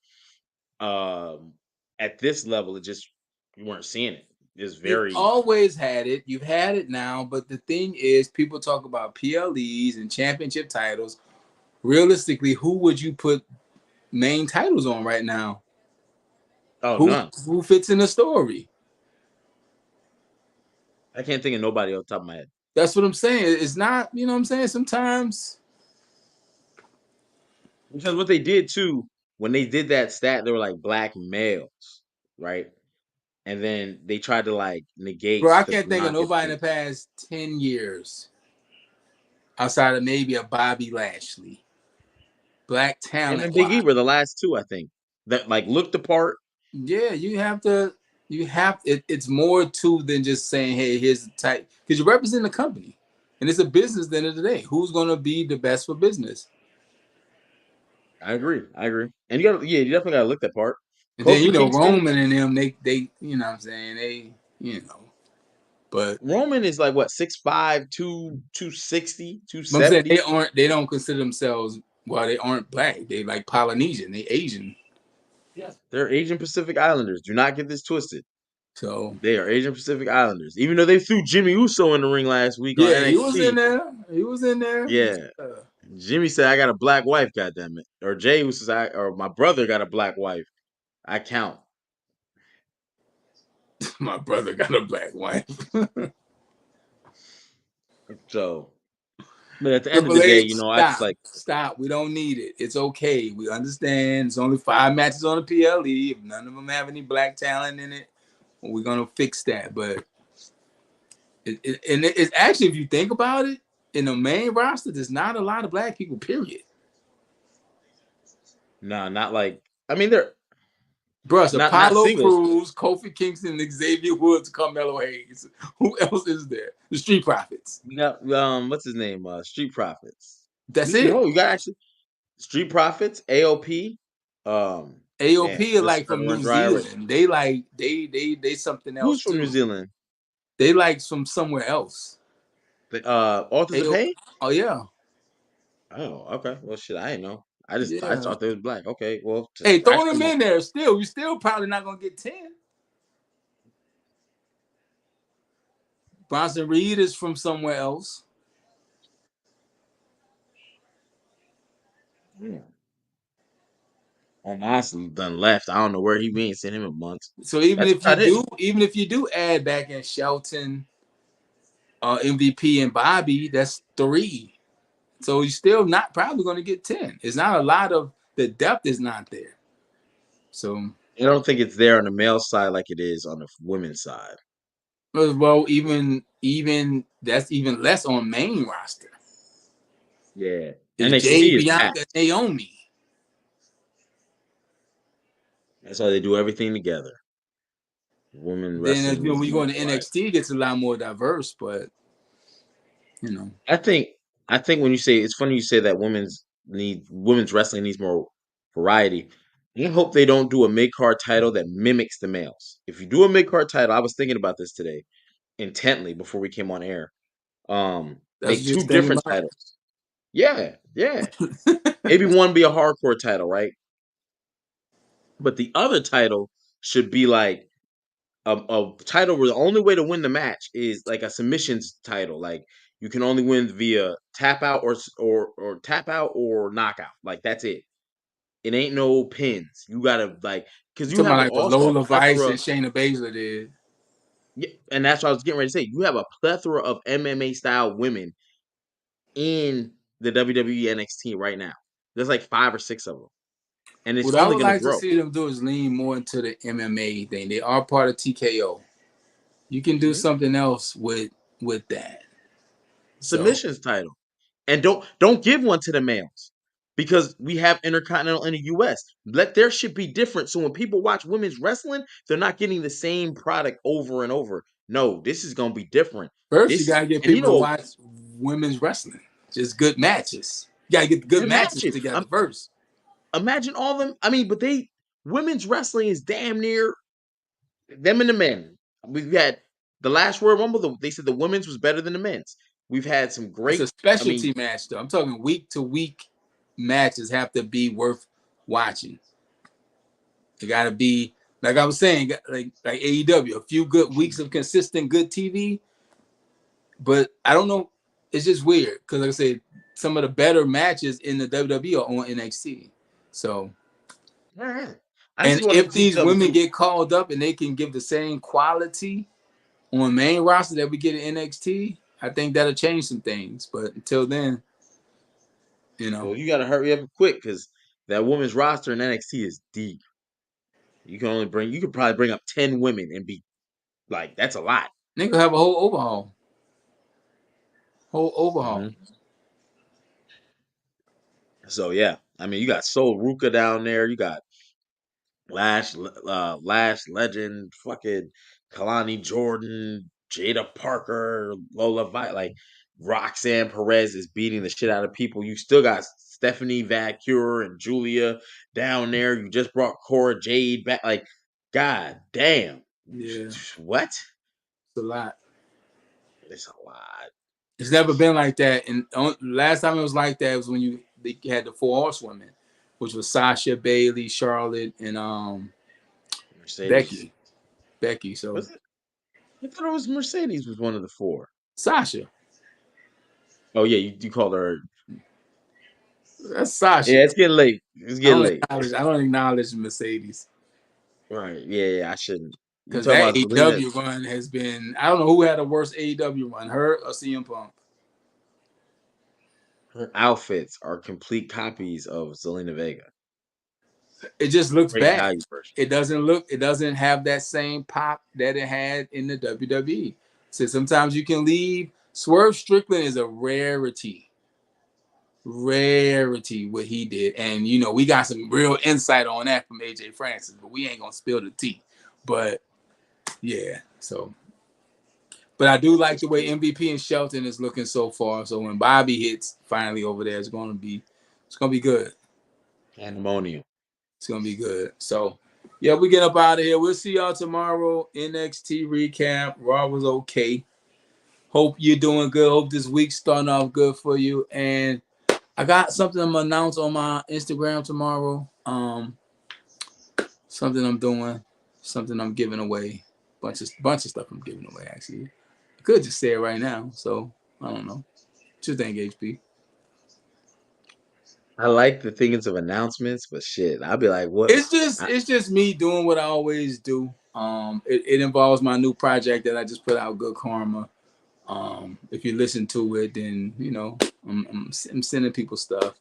[SPEAKER 1] um, at this level, it just you weren't seeing it. It's
[SPEAKER 4] You've
[SPEAKER 1] very
[SPEAKER 4] always had it. You've had it now. But the thing is, people talk about PLEs and championship titles. Realistically, who would you put main titles on right now?
[SPEAKER 1] oh
[SPEAKER 4] Who
[SPEAKER 1] none.
[SPEAKER 4] who fits in the story?
[SPEAKER 1] I can't think of nobody off the top of my head.
[SPEAKER 4] That's what I'm saying. It's not, you know what I'm saying? Sometimes,
[SPEAKER 1] Because what they did too, when they did that stat, they were like black males, right? And then they tried to like
[SPEAKER 4] bro,
[SPEAKER 1] negate
[SPEAKER 4] I
[SPEAKER 1] to
[SPEAKER 4] can't think of
[SPEAKER 1] knock it.
[SPEAKER 4] nobody in the past 10 years outside of maybe a Bobby Lashley. Black
[SPEAKER 1] Him and
[SPEAKER 4] talent
[SPEAKER 1] Big E
[SPEAKER 4] wise.
[SPEAKER 1] were the last two, I think, that like looked the part.
[SPEAKER 4] Yeah, it's more to than just saying, hey, here's the type. Because you represent the company. And it's a business at the end of the day. Who's gonna be the best for business?
[SPEAKER 1] I agree. I agree. And you definitely gotta look that part.
[SPEAKER 4] And then
[SPEAKER 1] Kofi Kingston,
[SPEAKER 4] Roman and them, they you know what I'm saying, you know. But
[SPEAKER 1] Roman is like what 6'5", 260,
[SPEAKER 4] I'm saying
[SPEAKER 1] 270.
[SPEAKER 4] they don't consider themselves, well, they aren't black. They like Polynesian, they Asian.
[SPEAKER 1] Yes. They're Asian Pacific Islanders. Do not get this twisted.
[SPEAKER 4] So
[SPEAKER 1] They are Asian Pacific Islanders. Even though they threw Jimmy Uso in the ring last week on
[SPEAKER 4] yeah, he was in
[SPEAKER 1] NXT.
[SPEAKER 4] there. He was in there.
[SPEAKER 1] Yeah. Jimmy said, I got a black wife, goddamn it. Or Jay Uso said, or my brother got a black wife. I count.
[SPEAKER 4] My brother got a black wife.
[SPEAKER 1] So, but at the end of the
[SPEAKER 4] Triple
[SPEAKER 1] day,
[SPEAKER 4] H,
[SPEAKER 1] I just
[SPEAKER 4] stop.
[SPEAKER 1] like,
[SPEAKER 4] Stop. We don't need it. It's okay. We understand. It's only 5 matches on the PLE. If none of them have any black talent in it, we're gonna fix that. But it's actually, if you think about it, in the main roster, there's not a lot of black people. Period.
[SPEAKER 1] nah, not like, I mean, they're
[SPEAKER 4] Bro, it's
[SPEAKER 1] not
[SPEAKER 4] Apollo
[SPEAKER 1] singles.
[SPEAKER 4] Crews, Kofi Kingston, Xavier Woods, Carmelo Hayes. Who else is there? The Street Profits.
[SPEAKER 1] You got what's his name? Street Profits.
[SPEAKER 4] That's it.
[SPEAKER 1] You got actually Street Profits, AOP. Man,
[SPEAKER 4] AOP are
[SPEAKER 1] this is
[SPEAKER 4] like
[SPEAKER 1] starting
[SPEAKER 4] from
[SPEAKER 1] to run
[SPEAKER 4] New
[SPEAKER 1] dry already.
[SPEAKER 4] Zealand. They like they something else
[SPEAKER 1] Who's from New
[SPEAKER 4] too.
[SPEAKER 1] Zealand?
[SPEAKER 4] They like from somewhere else.
[SPEAKER 1] The Authors of
[SPEAKER 4] AO,
[SPEAKER 1] Pain.
[SPEAKER 4] oh yeah,
[SPEAKER 1] Oh, okay. Well, shit, I didn't know. I
[SPEAKER 4] yeah.
[SPEAKER 1] thought they was black. Okay, well,
[SPEAKER 4] Hey, throwing
[SPEAKER 1] actually,
[SPEAKER 4] them in there still, we still probably not gonna get 10. Bronson Reed is from somewhere else.
[SPEAKER 1] yeah. And honestly done left. I don't know where he been. Seen him in months.
[SPEAKER 4] So even
[SPEAKER 1] That's
[SPEAKER 4] if you
[SPEAKER 1] about it.
[SPEAKER 4] do, even if you do add back in Shelton, MVP, and Bobby, that's 3. So you're still not probably gonna get 10. It's not a lot of the depth is not there. So
[SPEAKER 1] I don't think it's there on the male side like it is on the women's side.
[SPEAKER 4] well, even that's even less on main roster.
[SPEAKER 1] Yeah,
[SPEAKER 4] Is Jay,
[SPEAKER 1] NXT is
[SPEAKER 4] Bianca,
[SPEAKER 1] packed.
[SPEAKER 4] Naomi.
[SPEAKER 1] That's why they do everything together. Women
[SPEAKER 4] Then
[SPEAKER 1] wrestling
[SPEAKER 4] when
[SPEAKER 1] needs
[SPEAKER 4] you go
[SPEAKER 1] more
[SPEAKER 4] into
[SPEAKER 1] variety.
[SPEAKER 4] NXT, it gets a lot more diverse. But you know,
[SPEAKER 1] I think when you say it's funny you say that women's wrestling needs more variety. I hope they don't do a mid card title that mimics the males. If you do a mid card title, I was thinking about this today intently before we came on air.
[SPEAKER 4] that's what
[SPEAKER 1] Make
[SPEAKER 4] you're
[SPEAKER 1] two
[SPEAKER 4] thinking
[SPEAKER 1] different
[SPEAKER 4] about.
[SPEAKER 1] titles. Yeah, yeah. Maybe one be a hardcore title, right? But the other title should be like a title where the only way to win the match is like a submissions title. Like you can only win via tap out or tap out or knockout. Like that's it. It ain't no pins. You gotta like because
[SPEAKER 4] You're
[SPEAKER 1] you
[SPEAKER 4] talking
[SPEAKER 1] have
[SPEAKER 4] about like what
[SPEAKER 1] also a
[SPEAKER 4] Lola Vice
[SPEAKER 1] plethora.
[SPEAKER 4] and Shayna Baszler did.
[SPEAKER 1] Yeah, and that's what I was getting ready to say. You have a plethora of MMA style women in the WWE NXT right now. There's like 5 or 6 of them, and it's
[SPEAKER 4] What I
[SPEAKER 1] only
[SPEAKER 4] would
[SPEAKER 1] gonna
[SPEAKER 4] like to
[SPEAKER 1] grow.
[SPEAKER 4] see them do is lean more into the MMA thing. They are part of TKO. You can do
[SPEAKER 1] Mhm.
[SPEAKER 4] something else with that. So
[SPEAKER 1] Submissions title, and don't give one to the males. because we have Intercontinental in the US. Let their shit be different. So when people watch women's wrestling, they're not getting the same product over and over. No, this is gonna be different.
[SPEAKER 4] First, you
[SPEAKER 1] This is,
[SPEAKER 4] gotta get
[SPEAKER 1] and you
[SPEAKER 4] people to
[SPEAKER 1] know,
[SPEAKER 4] watch women's wrestling. Just good matches. You gotta get the good
[SPEAKER 1] the
[SPEAKER 4] matches
[SPEAKER 1] matches.
[SPEAKER 4] together first.
[SPEAKER 1] Imagine all them. I mean, but they women's wrestling is damn near them and the men. We've had the last Royal Rumble. They said the women's was better than the men's. We've had some
[SPEAKER 4] It's a
[SPEAKER 1] great. I mean,
[SPEAKER 4] specialty match, though. I'm talking week to week matches have to be worth watching. It gotta be like I was saying, like AEW, a few good weeks of consistent good TV. But I don't know. It's just weird because, like I said, some of the better matches in the WWE are on NXT. So,
[SPEAKER 1] yeah, I
[SPEAKER 4] and
[SPEAKER 1] just want
[SPEAKER 4] if
[SPEAKER 1] to see
[SPEAKER 4] these
[SPEAKER 1] them
[SPEAKER 4] women
[SPEAKER 1] do.
[SPEAKER 4] get called up and they can give the same quality on main roster that we get in NXT, I think that'll change some things. But until then, you know,
[SPEAKER 1] Well, you got to hurry up quick because that women's roster in NXT is deep. You could probably bring up 10 women and be like, that's a lot.
[SPEAKER 4] they could have a whole overhaul. Whole overhaul.
[SPEAKER 1] Hmm. So yeah, I mean, you got Sol Ruka down there. You got Lash Legend, fucking Kalani Jordan, Jada Parker, Lola like Roxanne Perez is beating the shit out of people. You still got Stephanie Vacure and Julia down there. You just brought Cora Jade back. Like, god damn.
[SPEAKER 4] Yeah,
[SPEAKER 1] What?
[SPEAKER 4] it's a lot.
[SPEAKER 1] It's a lot.
[SPEAKER 4] It's never been like that. And last time it was like that was when they had the four horsewomen, which was Sasha, Bailey, Charlotte, and
[SPEAKER 1] Mercedes.
[SPEAKER 4] Becky. Becky. So
[SPEAKER 1] Was it? I thought it was Mercedes was one of the four.
[SPEAKER 4] Sasha.
[SPEAKER 1] Oh yeah, you called her.
[SPEAKER 4] That's Sasha.
[SPEAKER 1] Yeah, it's getting late. It's getting late.
[SPEAKER 4] I don't acknowledge Mercedes.
[SPEAKER 1] Right. Yeah, I shouldn't. You
[SPEAKER 4] Because
[SPEAKER 1] talking
[SPEAKER 4] that
[SPEAKER 1] about Zelina?
[SPEAKER 4] AEW run has been, I don't know who had the worst AEW run, her or CM Punk.
[SPEAKER 1] Her outfits are complete copies of Zelina Vega.
[SPEAKER 4] It just looks
[SPEAKER 1] Great
[SPEAKER 4] bad.
[SPEAKER 1] value version.
[SPEAKER 4] It doesn't have that same pop that it had in the WWE. So sometimes you can leave. Swerve Strickland is a rarity. Rarity what he did. And we got some real insight on that from AJ Francis, but we ain't gonna spill the tea. But yeah, so but I do like the way MVP and Shelton is looking so far. So when Bobby hits finally over there, it's gonna be good.
[SPEAKER 1] Pandemonium.
[SPEAKER 4] It's gonna be good. So yeah, we get up out of here. We'll see y'all tomorrow. NXT recap. Raw was okay. Hope you're doing good. Hope this week's starting off good for you. And I got something I'm gonna announce on my Instagram tomorrow. Something I'm doing, something I'm giving away. Bunch of stuff I'm giving away actually. I could just say it right now. So I don't know. What you think, HP?
[SPEAKER 1] I like the things of announcements, but shit, I'll be like, what?
[SPEAKER 4] It's just me doing what I always do. It involves my new project that I just put out, Good Karma. If you listen to it, then I'm sending people stuff.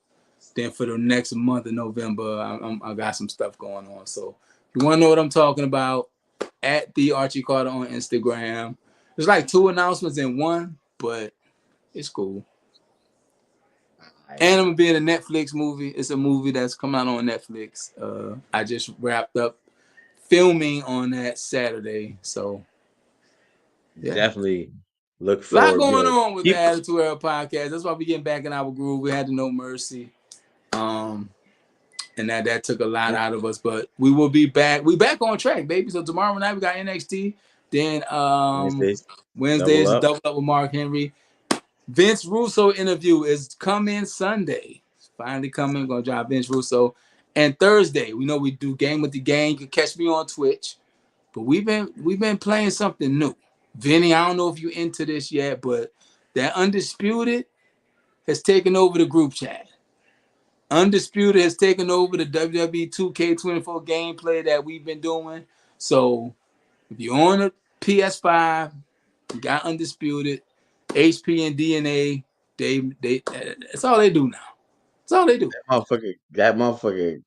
[SPEAKER 4] Then for the next month of November, I got some stuff going on. So if you want to know what I'm talking about, at the Archie Carter on Instagram. There's like 2 announcements in one, but it's cool. And I'm gonna be in a Netflix movie. It's a movie that's coming out on Netflix. I just wrapped up filming on that Saturday, so yeah.
[SPEAKER 1] Definitely look
[SPEAKER 4] A lot
[SPEAKER 1] forward.
[SPEAKER 4] going on with the
[SPEAKER 1] Keep
[SPEAKER 4] Attitude Era podcast. That's why we getting back in our groove. We had to No Mercy, and that took a lot out of us. But we will be back. We back on track, baby. So tomorrow night we got NXT. Then Wednesday
[SPEAKER 1] double
[SPEAKER 4] is
[SPEAKER 1] up.
[SPEAKER 4] Double Up with Mark Henry. Vince Russo interview is coming Sunday. It's finally coming. Gonna drop Vince Russo. And Thursday, we know we do Game with the Gang. You can catch me on Twitch. But we've been playing something new. Vinny, I don't know if you're into this yet, but that Undisputed has taken over the group chat. Undisputed has taken over the WWE 2K24 gameplay that we've been doing. So if you're on a PS5, you got Undisputed, HP and DNA. They that's all they do now. That's all they do.
[SPEAKER 1] That motherfucker.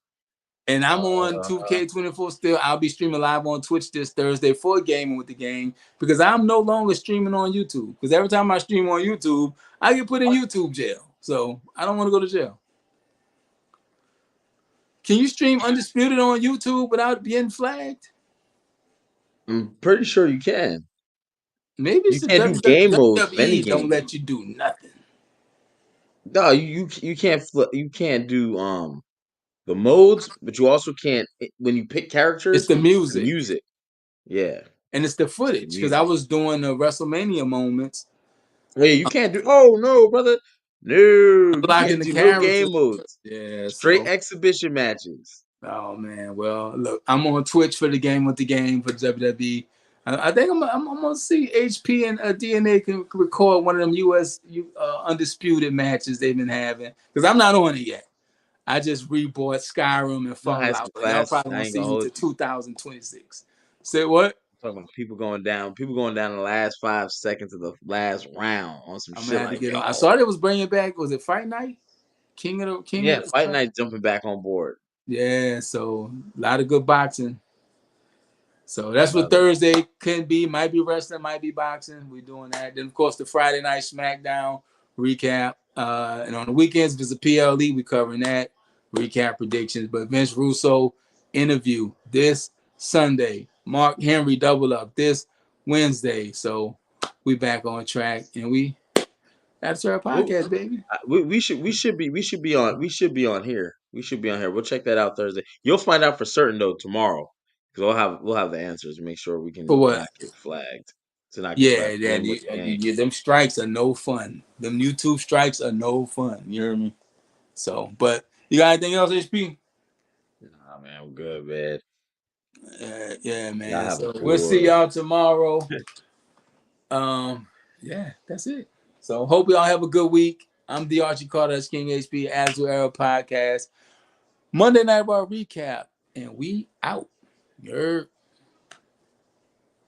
[SPEAKER 4] And I'm on
[SPEAKER 1] Uh,
[SPEAKER 4] 2K24 still. I'll be streaming live on Twitch this Thursday for Gaming with the Gang because I'm no longer streaming on YouTube. Because every time I stream on YouTube, I get put in YouTube jail. So I don't want to go to jail. Can you stream Undisputed on YouTube without being flagged?
[SPEAKER 1] I'm pretty sure you can.
[SPEAKER 4] Maybe it's
[SPEAKER 1] You
[SPEAKER 4] the
[SPEAKER 1] can't do game modes of any
[SPEAKER 4] WWE don't
[SPEAKER 1] game.
[SPEAKER 4] let you do nothing.
[SPEAKER 1] No, you can't you can't do the modes, but you also can't when you pick
[SPEAKER 4] It's
[SPEAKER 1] characters,
[SPEAKER 4] the
[SPEAKER 1] it's the
[SPEAKER 4] music
[SPEAKER 1] music. Yeah,
[SPEAKER 4] and it's the
[SPEAKER 1] it's the
[SPEAKER 4] footage because I
[SPEAKER 1] music.
[SPEAKER 4] was doing the WrestleMania moments,
[SPEAKER 1] Hey, you can't do. Oh no, brother. No, you
[SPEAKER 4] unlocking
[SPEAKER 1] can't
[SPEAKER 4] the
[SPEAKER 1] do no
[SPEAKER 4] characters.
[SPEAKER 1] game modes.
[SPEAKER 4] Yeah,
[SPEAKER 1] Straight
[SPEAKER 4] so
[SPEAKER 1] exhibition matches.
[SPEAKER 4] oh man, well look, I'm on Twitch for the game with the game for WWE. I think I'm gonna see HP and DNA can record one of them US undisputed matches they've been having because I'm not on it yet. I just rebought Skyrim and
[SPEAKER 1] No high
[SPEAKER 4] Fallout.
[SPEAKER 1] school
[SPEAKER 4] Y'all
[SPEAKER 1] class.
[SPEAKER 4] probably
[SPEAKER 1] I
[SPEAKER 4] gonna
[SPEAKER 1] ain't
[SPEAKER 4] see
[SPEAKER 1] gonna
[SPEAKER 4] me
[SPEAKER 1] hold
[SPEAKER 4] to
[SPEAKER 1] you.
[SPEAKER 4] 2026. Say what?
[SPEAKER 1] Talking about people going down. People going down in the last 5 seconds of the last round on some
[SPEAKER 4] I'm gonna
[SPEAKER 1] shit
[SPEAKER 4] have to
[SPEAKER 1] like
[SPEAKER 4] get on. I
[SPEAKER 1] yo.
[SPEAKER 4] saw they was bringing back. Was it Fight Night? King
[SPEAKER 1] Yeah,
[SPEAKER 4] of
[SPEAKER 1] Fight
[SPEAKER 4] the.
[SPEAKER 1] Night jumping back on board.
[SPEAKER 4] Yeah, so a lot of good boxing. So that's what
[SPEAKER 1] Another.
[SPEAKER 4] Thursday can be. Might be wrestling, might be boxing. We're doing that. Then of course the Friday night SmackDown recap. And on the weekends, if it's a PLE, we covering that. Recap predictions. But Vince Russo interview this Sunday. Mark Henry double up this Wednesday. So we back on track and that's our
[SPEAKER 1] Well,
[SPEAKER 4] podcast, baby.
[SPEAKER 1] we should be on here. We should be on here. We'll check that out Thursday. You'll find out for certain though tomorrow because we'll have the answers. Make sure we
[SPEAKER 4] For
[SPEAKER 1] can
[SPEAKER 4] what?
[SPEAKER 1] not get flagged. To not get
[SPEAKER 4] Yeah,
[SPEAKER 1] flagged
[SPEAKER 4] yeah,
[SPEAKER 1] playing with the game.
[SPEAKER 4] them strikes are no fun. Them YouTube strikes are no fun. You hear me? So, but you got anything else, HP?
[SPEAKER 1] Nah, man, I'm good, man.
[SPEAKER 4] Yeah,
[SPEAKER 1] Y'all
[SPEAKER 4] man.
[SPEAKER 1] have a
[SPEAKER 4] So
[SPEAKER 1] good
[SPEAKER 4] we'll see
[SPEAKER 1] one.
[SPEAKER 4] y'all tomorrow. Yeah, that's it. So hope y'all have a good week. I'm the Archie Carter, that's King HP, Azul Era Podcast, Monday Night Raw recap, and we out. Yer.